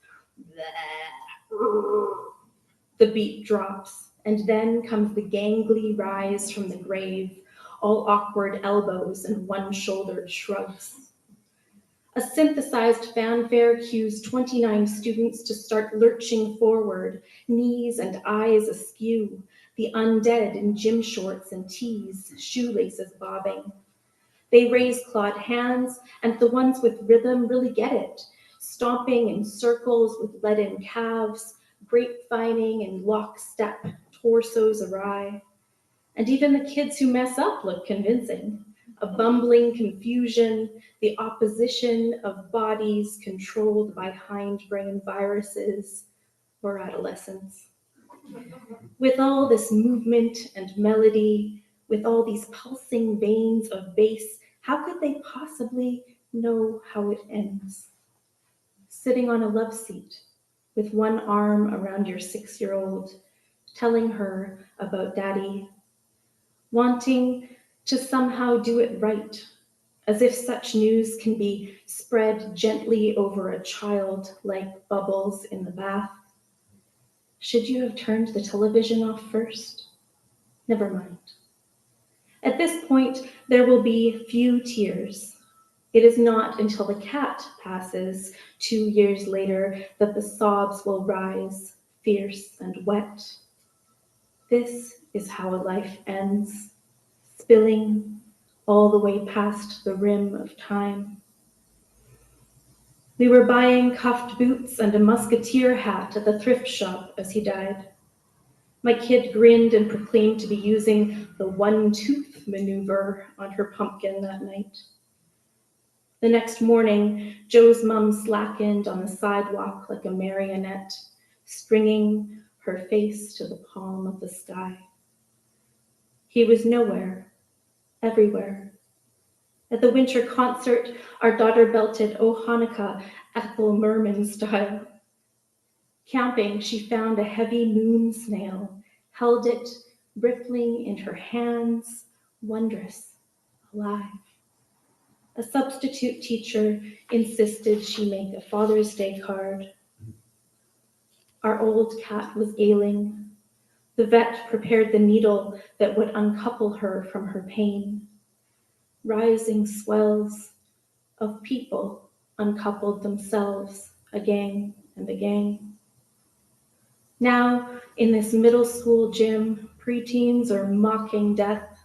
The beat drops, and then comes the gangly rise from the grave, all awkward elbows and one-shouldered shrugs. A synthesized fanfare cues 29 students to start lurching forward, knees and eyes askew, the undead in gym shorts and tees, shoelaces bobbing. They raise clawed hands, and the ones with rhythm really get it, stomping in circles with leaden calves, grapevining in lockstep, torsos awry. And even the kids who mess up look convincing. A bumbling confusion, the opposition of bodies controlled by hindbrain viruses or adolescence. With all this movement and melody, with all these pulsing veins of bass, how could they possibly know how it ends? Sitting on a love seat with one arm around your 6-year-old, telling her about daddy, wanting to somehow do it right, as if such news can be spread gently over a child like bubbles in the bath. Should you have turned the television off first? Never mind. At this point, there will be few tears. It is not until the cat passes 2 years later that the sobs will rise, fierce and wet. This is how a life ends, spilling all the way past the rim of time. We were buying cuffed boots and a musketeer hat at the thrift shop as he died. My kid grinned and proclaimed to be using the one-tooth maneuver on her pumpkin that night. The next morning, Joe's mom slackened on the sidewalk like a marionette, stringing her face to the palm of the sky. He was nowhere, everywhere. At the winter concert, our daughter belted "O Hanukkah" Ethel Merman style. Camping, she found a heavy moon snail, held it, rippling in her hands, wondrous, alive. A substitute teacher insisted she make a Father's Day card. Our old cat was ailing. The vet prepared the needle that would uncouple her from her pain. Rising swells of people uncoupled themselves again and again. Now, in this middle school gym, preteens are mocking death,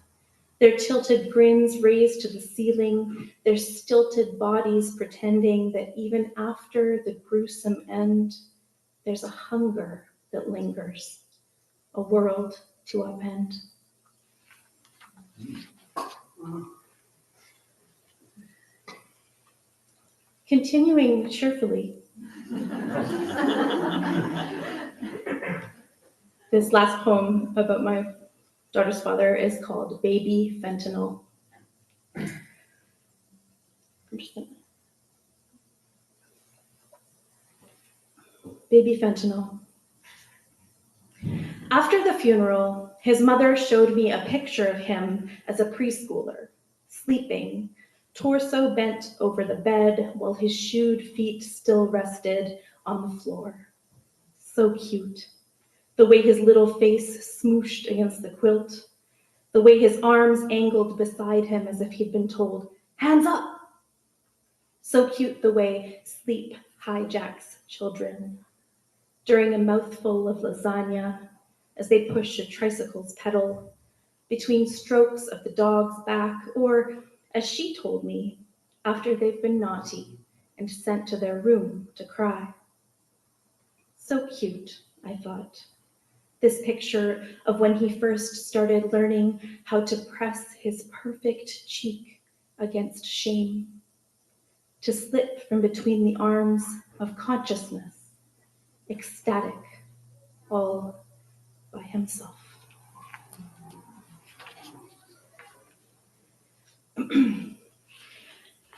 their tilted grins raised to the ceiling, their stilted bodies pretending that even after the gruesome end, there's a hunger that lingers, a world to upend. Continuing cheerfully. This last poem about my daughter's father is called Baby Fentanyl. Baby Fentanyl. After the funeral, his mother showed me a picture of him as a preschooler, sleeping, torso bent over the bed while his shoed feet still rested on the floor. So cute. The way his little face smooshed against the quilt, the way his arms angled beside him as if he'd been told, "Hands up!" So cute the way sleep hijacks children. During a mouthful of lasagna, as they push a tricycle's pedal, between strokes of the dog's back, or, as she told me, after they've been naughty and sent to their room to cry. So cute, I thought. This picture of when he first started learning how to press his perfect cheek against shame. to slip from between the arms of consciousness, ecstatic, all by himself.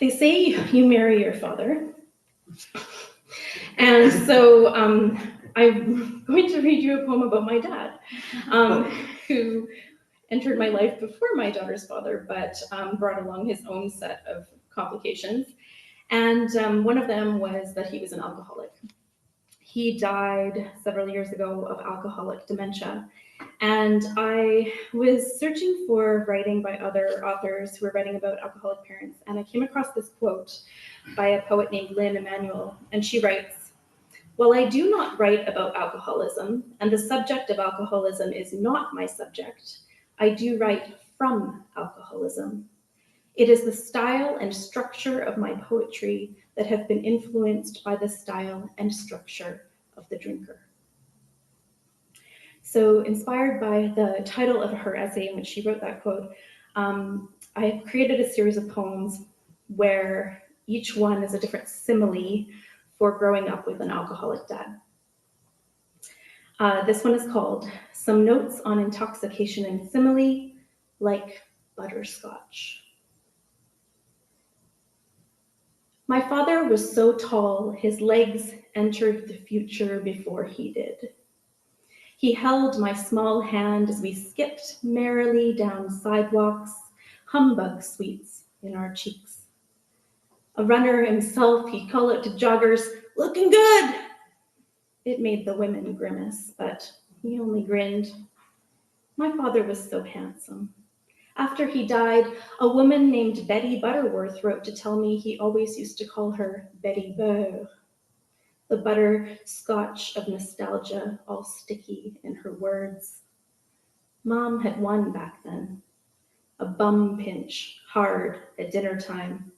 They say you marry your father. And so I'm going to read you a poem about my dad, who entered my life before my daughter's father, but brought along his own set of complications. And one of them was that he was an alcoholic. He died several years ago of alcoholic dementia. And I was searching for writing by other authors who were writing about alcoholic parents, and I came across this quote by a poet named Lynn Emanuel, and she writes, "While I do not write about alcoholism, and the subject of alcoholism is not my subject, I do write from alcoholism. It is the style and structure of my poetry that have been influenced by the style and structure of the drinker." So inspired by the title of her essay in which she wrote that quote, I created a series of poems where each one is a different simile for growing up with an alcoholic dad. This one is called "Some Notes on Intoxication and Simile, Like Butterscotch." My father was so tall, his legs entered the future before he did. He held my small hand as we skipped merrily down sidewalks, humbug sweets in our cheeks. A runner himself, he'd call out to joggers, "Looking good!" It made the women grimace, but he only grinned. My father was so handsome. After he died, a woman named Betty Butterworth wrote to tell me he always used to call her Betty Beurre, the butterscotch of nostalgia, all sticky in her words. Mom had won back then. A bum pinch, hard at dinner time.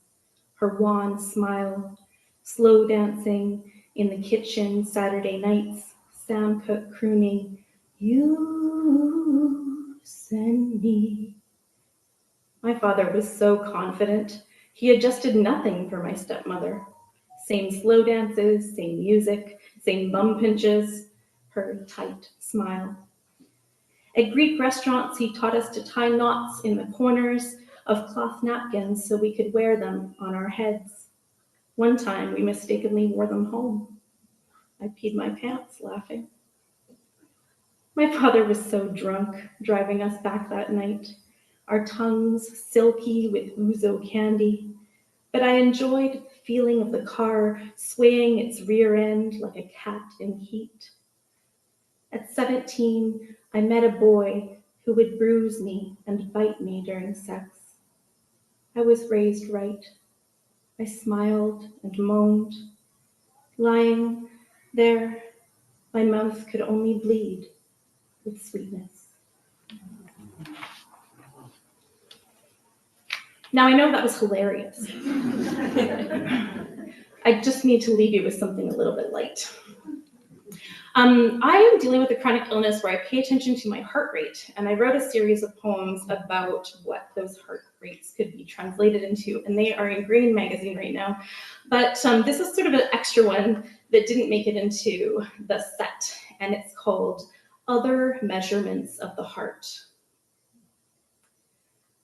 Her wan smile, slow dancing in the kitchen Saturday nights, Sam Cooke crooning, "You send me." My father was so confident. He adjusted nothing for my stepmother. Same slow dances, same music, same bum pinches, her tight smile. At Greek restaurants, he taught us to tie knots in the corners of cloth napkins so we could wear them on our heads. One time, we mistakenly wore them home. I peed my pants laughing. My father was so drunk driving us back that night, our tongues silky with ouzo candy, but I enjoyed the feeling of the car swaying its rear end like a cat in heat. At 17, I met a boy who would bruise me and bite me during sex. I was raised right. I smiled and moaned. Lying there, my mouth could only bleed with sweetness. Now, I know that was hilarious. I just need to leave you with something a little bit light. I am dealing with a chronic illness where I pay attention to my heart rate, and I wrote a series of poems about what those heart rates could be translated into, and they are in Green Magazine right now. But this is sort of an extra one that didn't make it into the set, and it's called "Other Measurements of the Heart."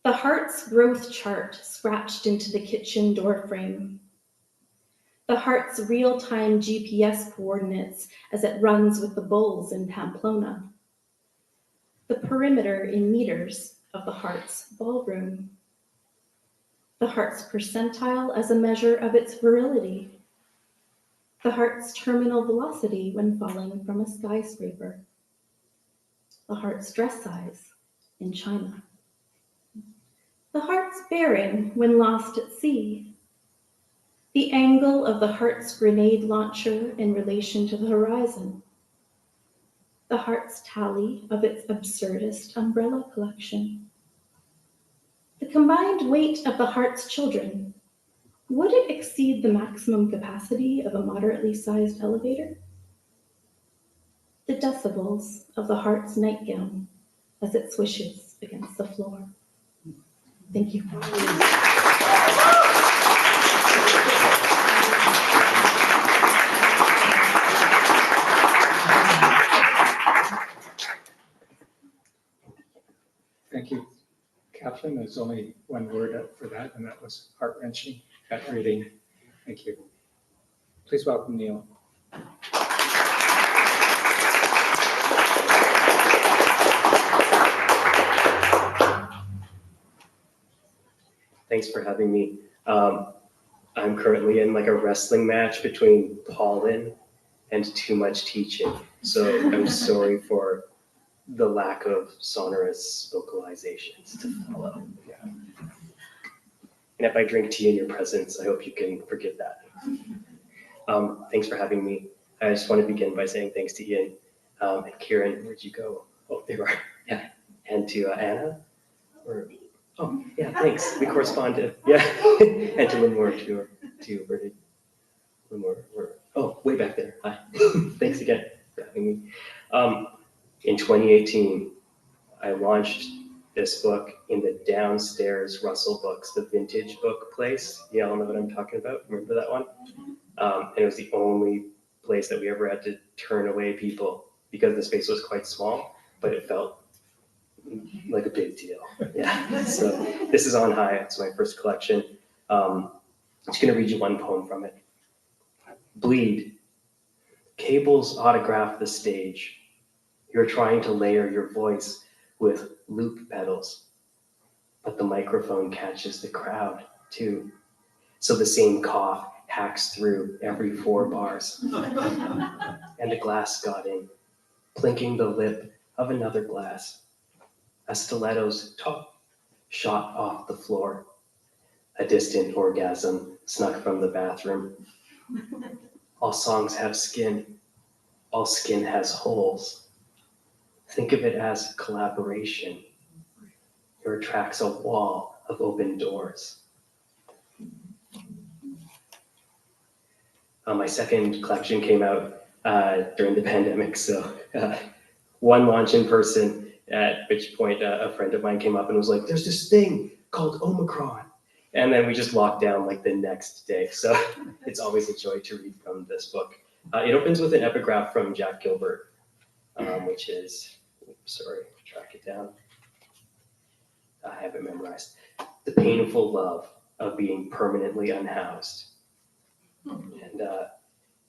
The heart's growth chart scratched into the kitchen door frame. The heart's real-time GPS coordinates as it runs with the bulls in Pamplona. The perimeter in meters of the heart's ballroom. The heart's percentile as a measure of its virility. The heart's terminal velocity when falling from a skyscraper. The heart's dress size in China. The heart's bearing when lost at sea. The angle of the heart's grenade launcher in relation to the horizon. The heart's tally of its absurdist umbrella collection. The combined weight of the heart's children. Would it exceed the maximum capacity of a moderately sized elevator? The decibels of the heart's nightgown as it swishes against the floor. Thank you. Thank you, Kathleen. There's only one word up for that, and that was heart-wrenching, that reading. Thank you. Please welcome Neil. Thanks for having me. I'm currently in like a wrestling match between pollen and too much teaching. So I'm sorry for the lack of sonorous vocalizations to follow. Yeah. And if I drink tea in your presence, I hope you can forgive that. Thanks for having me. I just want to begin by saying thanks to Ian and Kieran. Where'd you go? Oh, there you are. Yeah. And to Anna. Oh, yeah, thanks. We corresponded. Yeah. And to Limor, where did Limor, oh, way back there. Hi. Thanks again for having me. In 2018, I launched this book in the downstairs Russell Books, the vintage book place. You all know what I'm talking about. Remember that one? And it was the only place that we ever had to turn away people because the space was quite small, but it felt like a big deal. Yeah. So this is On High. It's my first collection. I'm just going to read you one poem from it. Bleed. Cables autograph the stage. You're trying to layer your voice with loop pedals, but the microphone catches the crowd too. So the same cough hacks through every 4 bars. And a glass got in, plinking the lip of another glass. A stiletto's top shot off the floor. A distant orgasm snuck from the bathroom. All songs have skin. All skin has holes. Think of it as collaboration. Your tracks a wall of open doors. My second collection came out during the pandemic, so one launch in person, at which point a friend of mine came up and was like, there's this thing called Omicron. And then we just locked down like the next day. So it's always a joy to read from this book. It opens with an epigraph from Jack Gilbert, which is, sorry, track it down. I have it memorized. The painful love of being permanently unhoused. And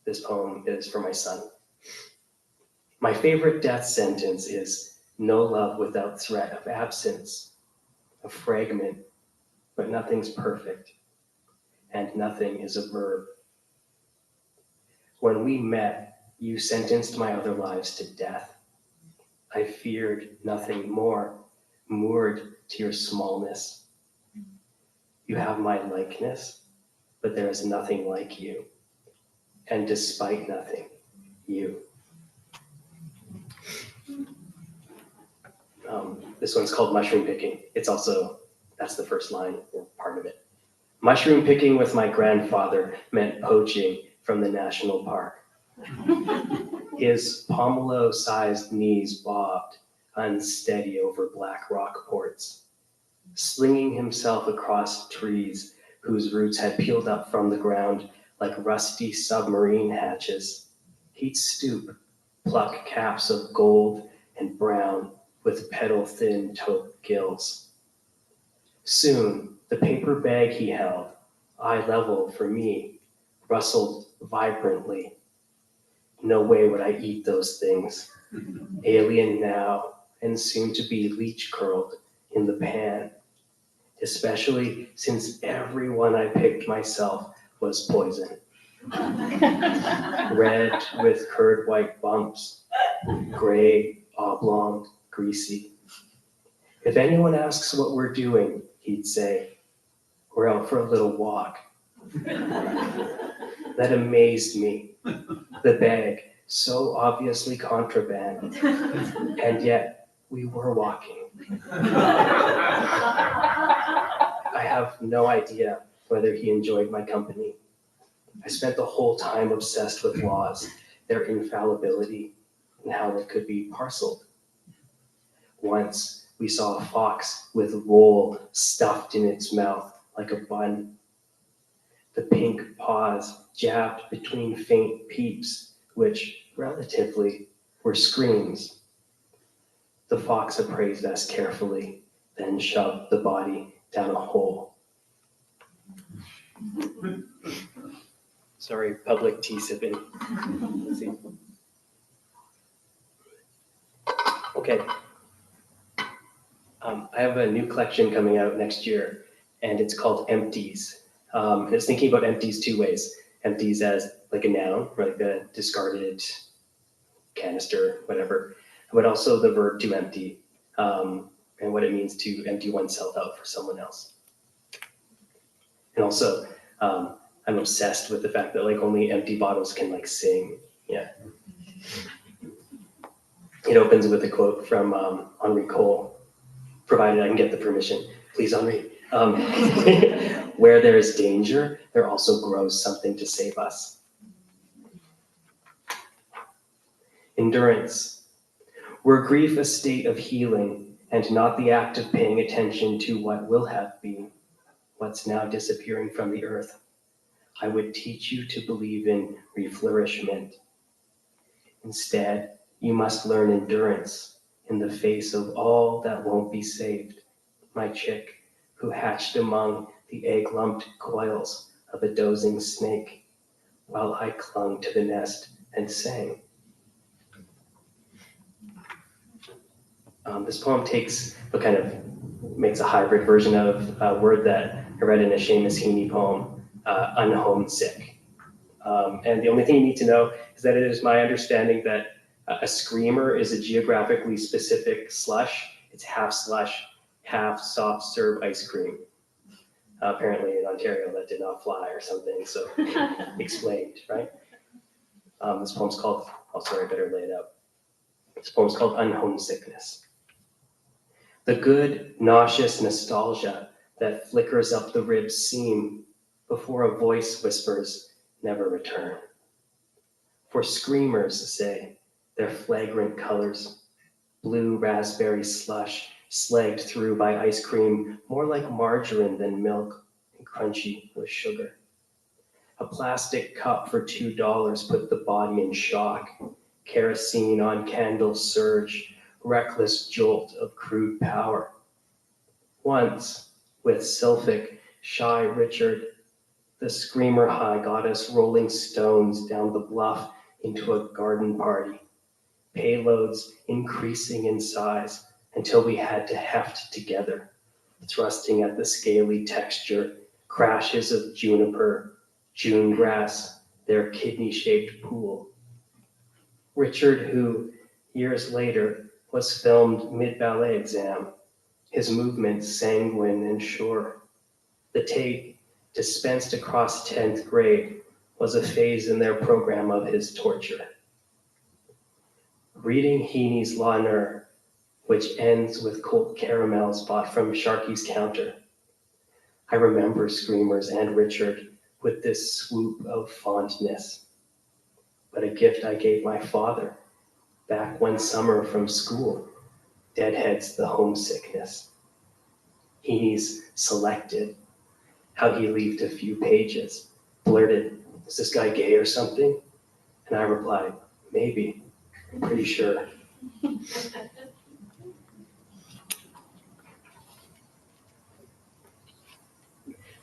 this poem is for my son. My favorite death sentence is no love without threat of absence, a fragment, but nothing's perfect, and nothing is a verb. When we met, you sentenced my other lives to death. I feared nothing more, moored to your smallness. You have my likeness, but there is nothing like you. And despite nothing, you. This one's called Mushroom Picking. It's also, that's the first line or part of it. Mushroom picking with my grandfather meant poaching from the national park. His pomelo-sized knees bobbed, unsteady over black rock ports, slinging himself across trees whose roots had peeled up from the ground like rusty submarine hatches. He'd stoop, pluck caps of gold and brown with petal-thin taupe gills. Soon, the paper bag he held, eye level for me, rustled vibrantly. No way would I eat those things. Alien now, and soon to be leech curled in the pan, especially since everyone I picked myself was poison. Red with curd white bumps, gray, oblong, greasy. If anyone asks what we're doing, he'd say, we're out for a little walk. That amazed me. The bag, so obviously contraband, and yet we were walking. I have no idea whether he enjoyed my company. I spent the whole time obsessed with laws, their infallibility, and how they could be parceled. Once we saw a fox with wool stuffed in its mouth like a bun. The pink paws jabbed between faint peeps, which, relatively, were screams. The fox appraised us carefully, then shove the body down a hole. Sorry, public tea sipping. Let's see. Okay. I have a new collection coming out next year, and it's called Empties. And it's thinking about empties two ways. Empties as like a noun, like a discarded canister, whatever, but also the verb to empty, and what it means to empty oneself out for someone else. And also, I'm obsessed with the fact that like only empty bottles can like sing. Yeah. It opens with a quote from Henri Cole, provided I can get the permission. Please, Henri. Where there is danger, there also grows something to save us. Endurance. Were grief a state of healing and not the act of paying attention to what will have been, what's now disappearing from the earth, I would teach you to believe in reflourishment. Instead, you must learn endurance in the face of all that won't be saved. My chick, who hatched among the egg-lumped coils of a dozing snake, while I clung to the nest and sang. This poem takes what kind of makes a hybrid version of a word that I read in a Seamus Heaney poem, unhomesick. And the only thing you need to know is that it is my understanding that a screamer is a geographically specific slush. It's half slush, half soft serve ice cream. Apparently in Ontario that did not fly or something, so explained, right? This poem's called, oh sorry, I better lay it out. This poem's called Unhomesickness. The good, nauseous nostalgia that flickers up the ribs seam before a voice whispers, never return. For screamers say, their flagrant colors, blue raspberry slush slagged through by ice cream, more like margarine than milk and crunchy with sugar. A plastic cup for $2 put the body in shock. Kerosene on candles surge, reckless jolt of crude power. Once, with Sylphic, shy Richard, the screamer high got us rolling stones down the bluff into a garden party. Payloads increasing in size until we had to heft together, thrusting at the scaly texture, crashes of juniper, June grass, their kidney-shaped pool. Richard, who years later was filmed mid-ballet exam, his movements sanguine and sure. The tape, dispensed across 10th grade, was a phase in their program of his torture. Reading Heaney's La Nur, which ends with cold caramels bought from Sharky's counter, I remember Screamers and Richard with this swoop of fondness. But a gift I gave my father back one summer from school deadheads the homesickness. Heaney's Selected, how he leaved a few pages, blurted, is this guy gay or something? And I replied, maybe, pretty sure.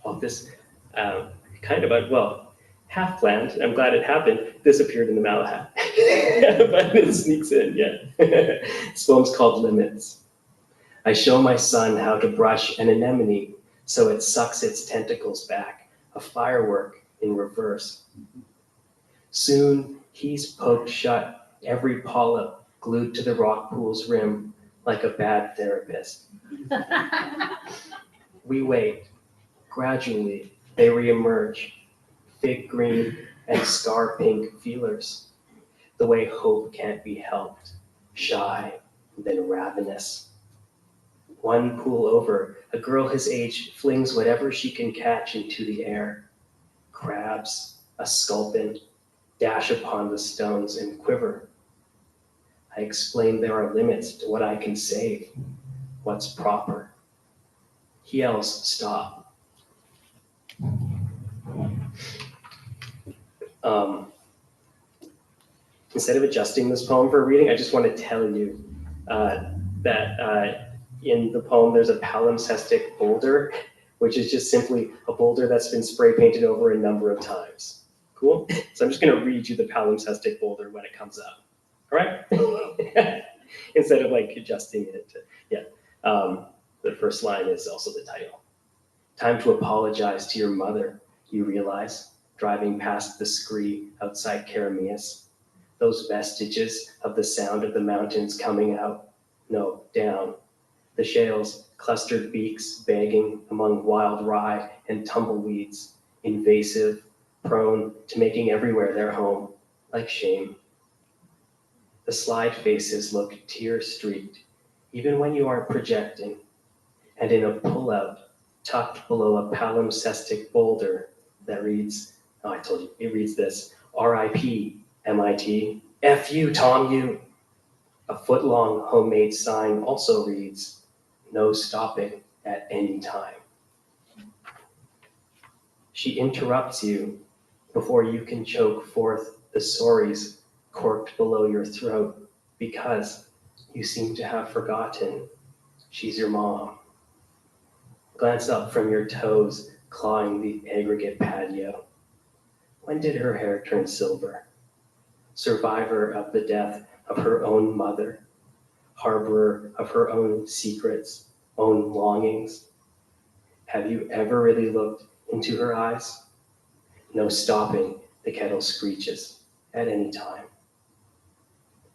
Well, this kind of, well, half planned, I'm glad it happened, this appeared in the Malahat. But it sneaks in, yeah. This poem's called Limits. I show my son how to brush an anemone so it sucks its tentacles back, a firework in reverse. Soon he's poked shut every polyp glued to the rock pool's rim like a bad therapist. We wait. Gradually, they reemerge, fig green and scar pink feelers, the way hope can't be helped, shy, then ravenous. One pool over, a girl his age flings whatever she can catch into the air. Crabs, a sculpin, dash upon the stones and quiver. I explain there are limits to what I can save, what's proper. He yells, stop. Instead of adjusting this poem for a reading, I just want to tell you that in the poem, there's a palimpsestic boulder, which is just simply a boulder that's been spray painted over a number of times. Cool? So I'm just going to read you the palimpsestic boulder when it comes up. All right? Instead of like adjusting it to, the first line is also the title. Time to apologize to your mother, you realize, driving past the scree outside Karameus. Those vestiges of the sound of the mountains coming out, no, down. The shales, clustered beaks begging among wild rye and tumbleweeds, invasive, prone to making everywhere their home, like shame. The slide faces look tear-streaked, even when you aren't projecting, and in a pullout tucked below a palimpsestic boulder that reads, oh, I told you, it reads this, R.I.P. MIT, F you, Tom, you. A foot-long homemade sign also reads, no stopping at any time. She interrupts you before you can choke forth the sorries corked below your throat because you seem to have forgotten she's your mom. Glance up from your toes, clawing the aggregate patio. When did her hair turn silver? Survivor of the death of her own mother, harborer of her own secrets, own longings. Have you ever really looked into her eyes? No stopping, the kettle screeches at any time.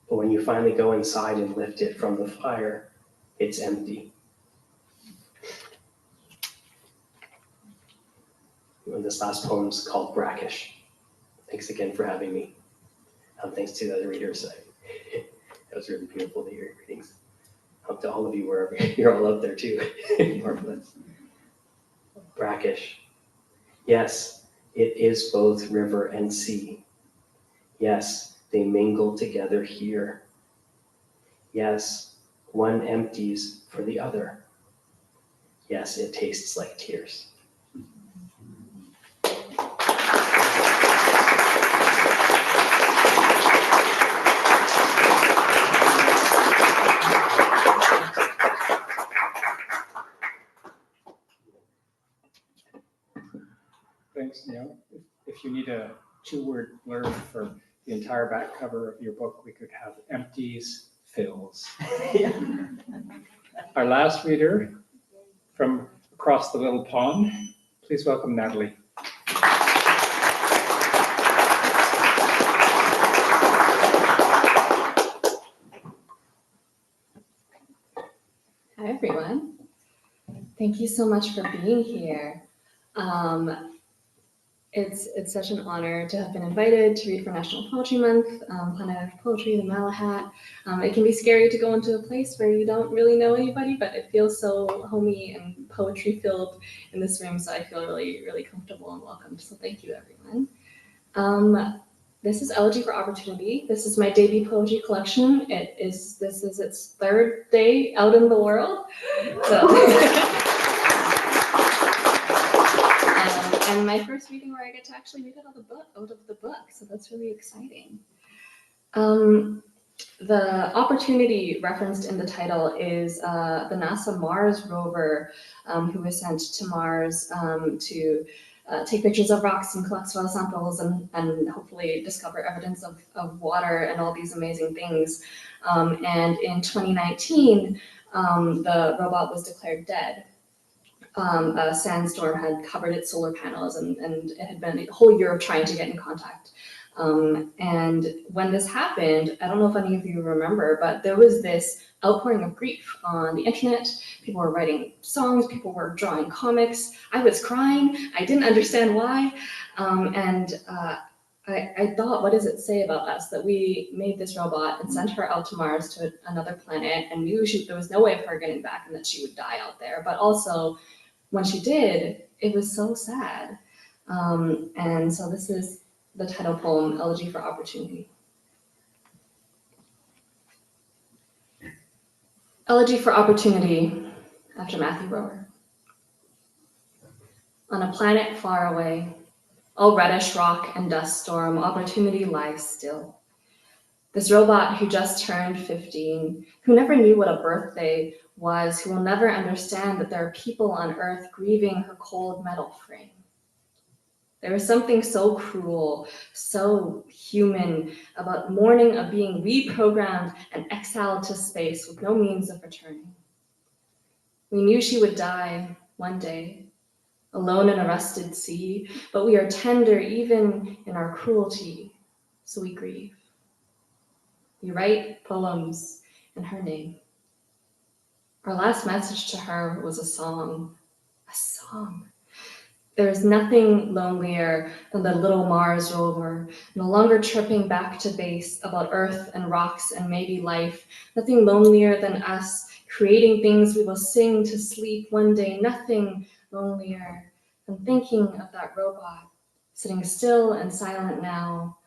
But when you finally go inside and lift it from the fire, it's empty. And this last poem is called Brackish. Thanks again for having me. Thanks to the other readers. That was really beautiful to hear your readings. To all of you, wherever you're all up there too. Marvelous. Brackish. Yes, it is both river and sea. Yes, they mingle together here. Yes, one empties for the other. Yes, it tastes like tears. Thanks, Neil. If you need a 2-word blurb for the entire back cover of your book, we could have empties, fills. Our last reader from across the little pond, please welcome Natalie. Hi, everyone. Thank you so much for being here. It's such an honor to have been invited to read for National Poetry Month, Planet of Poetry, the Malahat. It can be scary to go into a place where you don't really know anybody, but it feels so homey and poetry-filled in this room, so I feel really, really comfortable and welcomed, so thank you, everyone. This is Elegy for Opportunity. This is my debut poetry collection. This is its 3rd day out in the world. So. And my first reading where I get to actually read it out of the book, so that's really exciting. The opportunity referenced in the title is the NASA Mars rover who was sent to Mars to take pictures of rocks and collect soil samples and hopefully discover evidence of water and all these amazing things. And in 2019, the robot was declared dead. A sandstorm had covered its solar panels and it had been a whole year of trying to get in contact. And when this happened, I don't know if any of you remember, but there was this outpouring of grief on the internet. People were writing songs, people were drawing comics. I was crying, I didn't understand why. I thought, what does it say about us that we made this robot and sent her out to Mars to another planet and knew there was no way of her getting back and that she would die out there. But also, when she did, it was so sad. And so this is the title poem, Elegy for Opportunity. Elegy for Opportunity, after Matthew Rower. On a planet far away, all reddish rock and dust storm, opportunity lies still. This robot who just turned 15, who never knew what a birthday was who will never understand that there are people on earth grieving her cold metal frame. There is something so cruel, so human about mourning of being reprogrammed and exiled to space with no means of returning. We knew she would die one day, alone in a rusted sea, but we are tender even in our cruelty, so we grieve. We write poems in her name. Our last message to her was a song, a song. There is nothing lonelier than the little Mars rover, no longer tripping back to base about Earth and rocks and maybe life. Nothing lonelier than us, creating things we will sing to sleep one day. Nothing lonelier than thinking of that robot, sitting still and silent now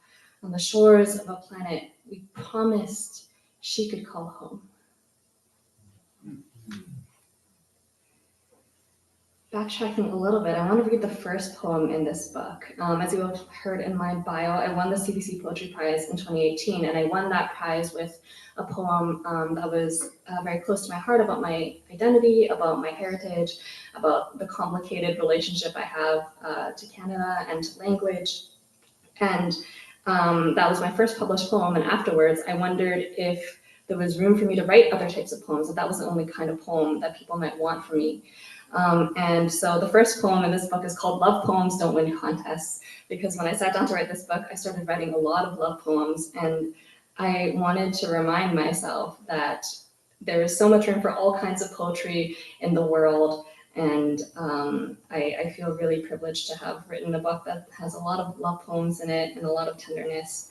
on the shores of a planet we promised she could call home. Backtracking a little bit, I want to read the first poem in this book. As you have heard in my bio, I won the CBC Poetry Prize in 2018, and I won that prize with a poem that was very close to my heart about my identity, about my heritage, about the complicated relationship I have to Canada and to language. And that was my first published poem, and afterwards I wondered if there was room for me to write other types of poems, if that was the only kind of poem that people might want from me. And so the first poem in this book is called Love Poems Don't Win Contests, because when I sat down to write this book, I started writing a lot of love poems, and I wanted to remind myself that there is so much room for all kinds of poetry in the world, and I feel really privileged to have written a book that has a lot of love poems in it and a lot of tenderness.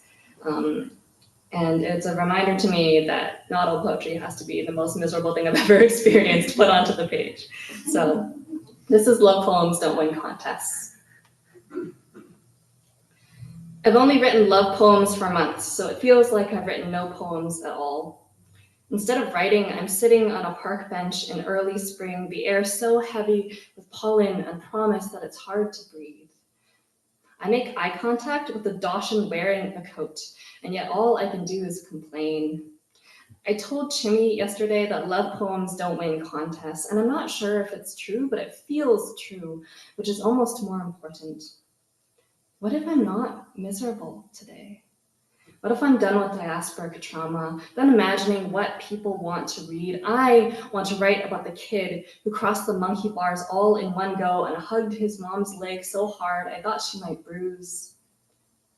And it's a reminder to me that not all poetry has to be the most miserable thing I've ever experienced put onto the page. So this is Love Poems Don't Win Contests. I've only written love poems for months, so it feels like I've written no poems at all. Instead of writing, I'm sitting on a park bench in early spring, the air so heavy with pollen and promise that it's hard to breathe. I make eye contact with the Dachshund wearing a coat, and yet all I can do is complain. I told Chimmy yesterday that love poems don't win contests, and I'm not sure if it's true, but it feels true, which is almost more important. What if I'm not miserable today? What if I'm done with diasporic trauma, done imagining what people want to read? I want to write about the kid who crossed the monkey bars all in one go and hugged his mom's leg so hard I thought she might bruise.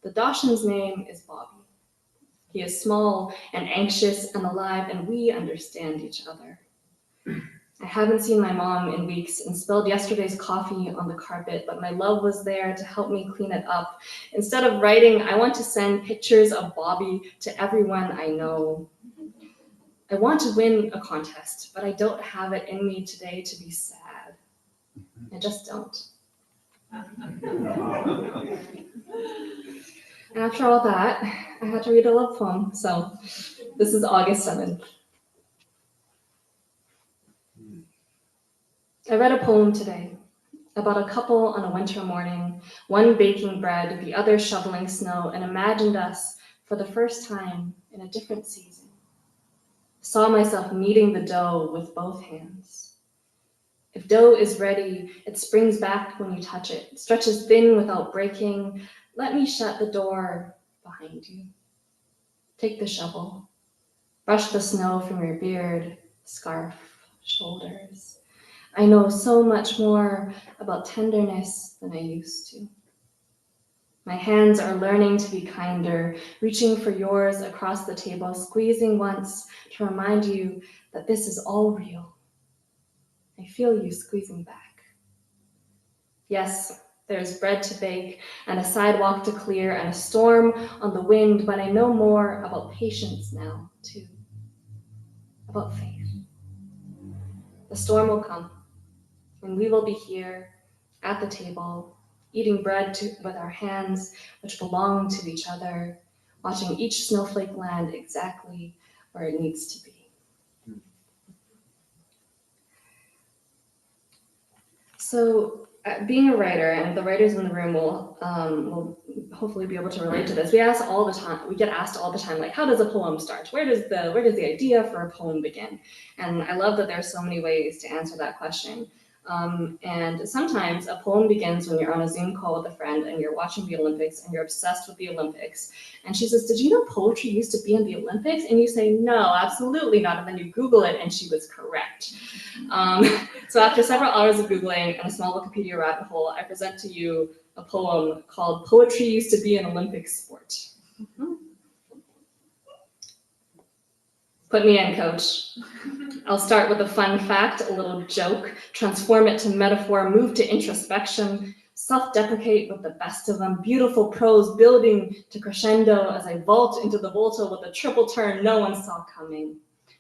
The Dachshund's name is Bobby. He is small and anxious and alive, and we understand each other. I haven't seen my mom in weeks and spilled yesterday's coffee on the carpet, but my love was there to help me clean it up. Instead of writing, I want to send pictures of Bobby to everyone I know. I want to win a contest, but I don't have it in me today to be sad. I just don't. And after all that, I had to read a love poem, so this is August 7th. I read a poem today about a couple on a winter morning, one baking bread, the other shoveling snow, and imagined us for the first time in a different season. Saw myself kneading the dough with both hands. If dough is ready, it springs back when you touch it. It stretches thin without breaking. Let me shut the door behind you. Take the shovel. Brush the snow from your beard, scarf, shoulders. I know so much more about tenderness than I used to. My hands are learning to be kinder, reaching for yours across the table, squeezing once to remind you that this is all real. I feel you squeezing back. Yes, there's bread to bake and a sidewalk to clear and a storm on the wind, but I know more about patience now, too. About faith. The storm will come. And we will be here at the table, eating bread with our hands, which belong to each other, watching each snowflake land exactly where it needs to be. So being a writer, and the writers in the room will hopefully be able to relate to this. We get asked all the time, like, how does a poem start? Where does the idea for a poem begin? And I love that there's so many ways to answer that question. And sometimes a poem begins when you're on a Zoom call with a friend and you're watching the Olympics and you're obsessed with the Olympics. And she says, "Did you know poetry used to be in the Olympics?" And you say, "No, absolutely not." And then you Google it and she was correct. So after several hours of Googling and a small Wikipedia rabbit hole, I present to you a poem called "Poetry Used to Be an Olympic Sport." Put me in, coach. I'll start with a fun fact, a little joke, transform it to metaphor, move to introspection, self-deprecate with the best of them, beautiful prose building to crescendo as I vault into the volta with a triple turn no one saw coming.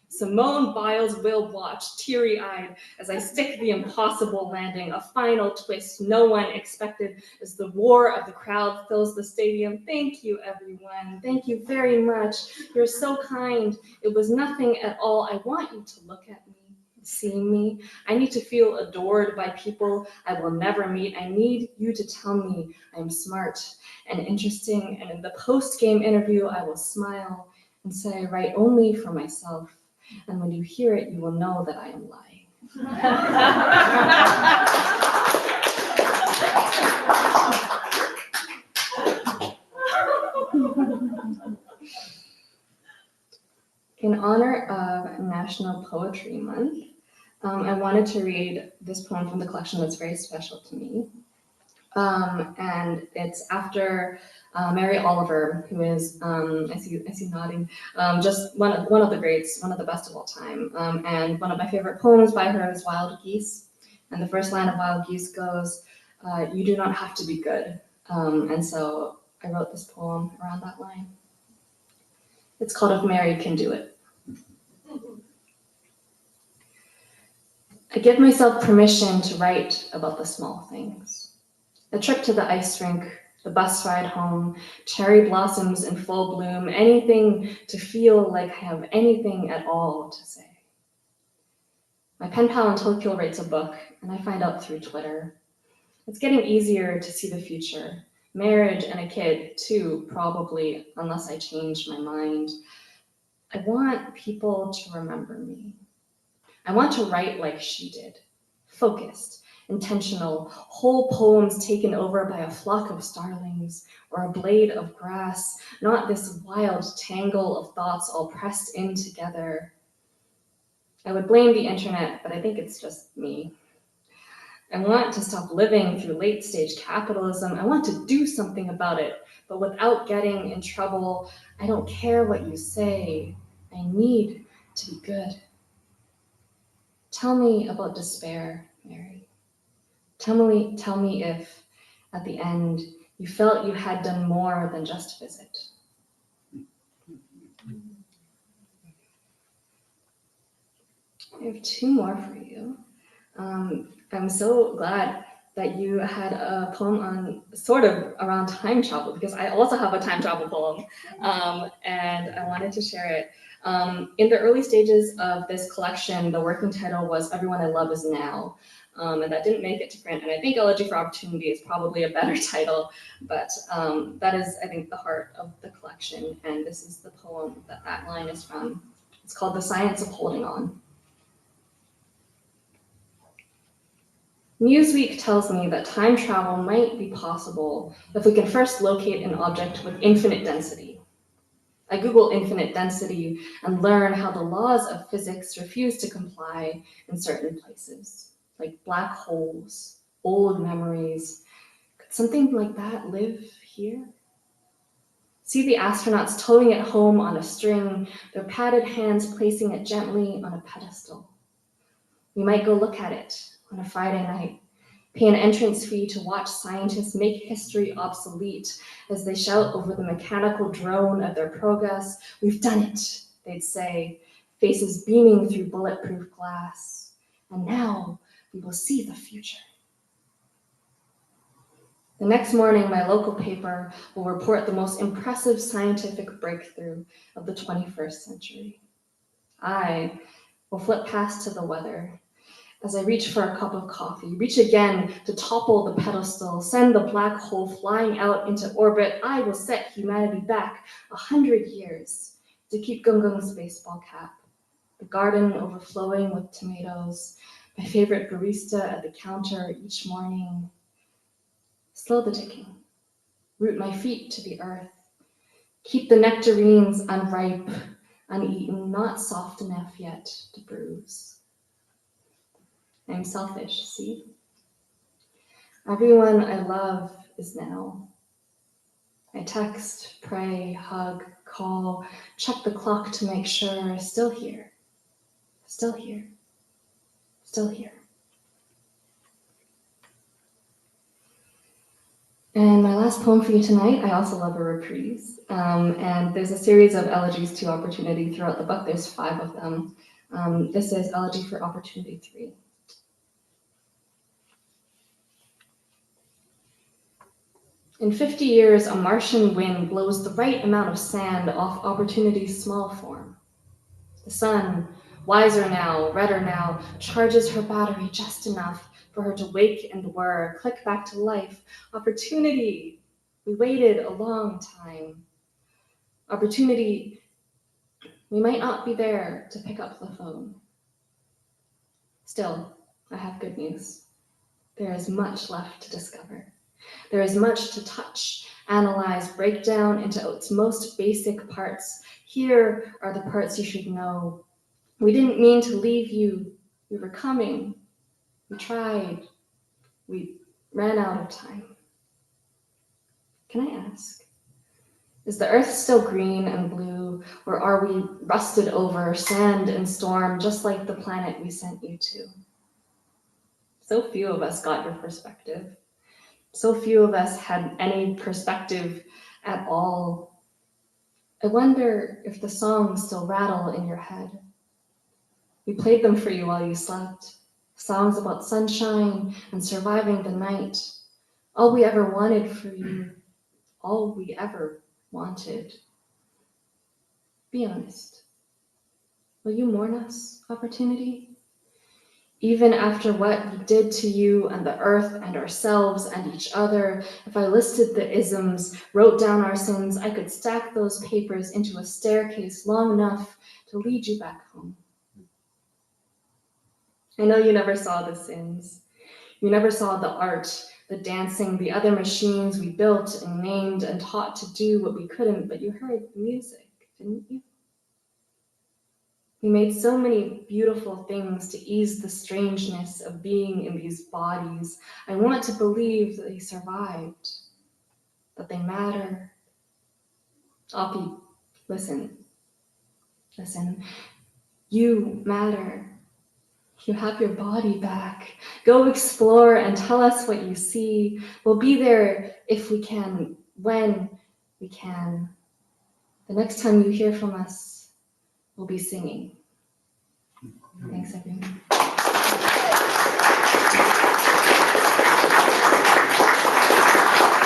Simone Biles will watch, teary-eyed, as I stick the impossible landing, a final twist no one expected as the roar of the crowd fills the stadium. Thank you, everyone. Thank you very much. You're so kind. It was nothing at all. I want you to look at me, see me. I need to feel adored by people I will never meet. I need you to tell me I'm smart and interesting, and in the post-game interview, I will smile and say I write only for myself. And when you hear it, you will know that I am lying. In honor of National Poetry Month, I wanted to read this poem from the collection that's very special to me. And it's after Mary Oliver, who is, I see nodding, just one of the greats, one of the best of all time. And one of my favorite poems by her is Wild Geese. And the first line of Wild Geese goes, "You do not have to be good." And so I wrote this poem around that line. It's called "If Mary Can Do It." I give myself permission to write about the small things. A trip to the ice rink, the bus ride home, cherry blossoms in full bloom, anything to feel like I have anything at all to say. My pen pal in Tokyo writes a book, and I find out through Twitter. It's getting easier to see the future. Marriage and a kid, too, probably, unless I change my mind. I want people to remember me. I want to write like she did, focused, intentional, whole poems taken over by a flock of starlings or a blade of grass, not this wild tangle of thoughts all pressed in together. I would blame the internet, but I think it's just me. I want to stop living through late-stage capitalism. I want to do something about it, but without getting in trouble. I don't care what you say. I need to be good. Tell me about despair, Mary. Tell me if, at the end, you felt you had done more than just visit. I have two more for you. I'm so glad that you had a poem on sort of around time travel, because I also have a time travel poem, and I wanted to share it. In the early stages of this collection, the working title was "Everyone I Love Is Now," and that didn't make it to print. And I think "Elegy for Opportunity" is probably a better title, but that is, I think, the heart of the collection. And this is the poem that line is from. It's called "The Science of Holding On." Newsweek tells me that time travel might be possible if we can first locate an object with infinite density. I Google infinite density and learn how the laws of physics refuse to comply in certain places, like black holes, old memories. Could something like that live here? See the astronauts towing it home on a string, their padded hands placing it gently on a pedestal. We might go look at it on a Friday night, pay an entrance fee to watch scientists make history obsolete as they shout over the mechanical drone of their progress. "We've done it," they'd say, faces beaming through bulletproof glass. "And now we will see the future." The next morning, my local paper will report the most impressive scientific breakthrough of the 21st century. I will flip past to the weather. As I reach for a cup of coffee, reach again to topple the pedestal, send the black hole flying out into orbit, I will set humanity back 100 years to keep Gungung's baseball cap, the garden overflowing with tomatoes, my favorite barista at the counter each morning. Slow the ticking, root my feet to the earth, keep the nectarines unripe, uneaten, not soft enough yet to bruise. I'm selfish, see? Everyone I love is now. I text, pray, hug, call, check the clock to make sure, still here, still here, still here. And my last poem for you tonight, I also love a reprise. And there's a series of elegies to opportunity throughout the book. There's 5 of them. This is Elegy for Opportunity 3. In 50 years, a Martian wind blows the right amount of sand off Opportunity's small form. The sun, wiser now, redder now, charges her battery just enough for her to wake and whir, click back to life. Opportunity, we waited a long time. Opportunity, we might not be there to pick up the phone. Still, I have good news. There is much left to discover. There is much to touch, analyze, break down into its most basic parts. Here are the parts you should know. We didn't mean to leave you. We were coming. We tried. We ran out of time. Can I ask, is the earth still green and blue, or are we rusted over, sand and storm, just like the planet we sent you to? So few of us got your perspective. So few of us had any perspective at all. I wonder if the songs still rattle in your head. We played them for you while you slept. Songs about sunshine and surviving the night. All we ever wanted for you. All we ever wanted. Be honest. Will you mourn us, Opportunity? Even after what we did to you and the earth and ourselves and each other, if I listed the isms, wrote down our sins, I could stack those papers into a staircase long enough to lead you back home. I know you never saw the sins. You never saw the art, the dancing, the other machines we built and named and taught to do what we couldn't, but you heard the music, didn't you? We made so many beautiful things to ease the strangeness of being in these bodies. I want to believe that they survived, that they matter. Oppie, listen. Listen. You matter. You have your body back. Go explore and tell us what you see. We'll be there if we can, when we can. The next time you hear from us, we'll be singing. Thanks, everyone.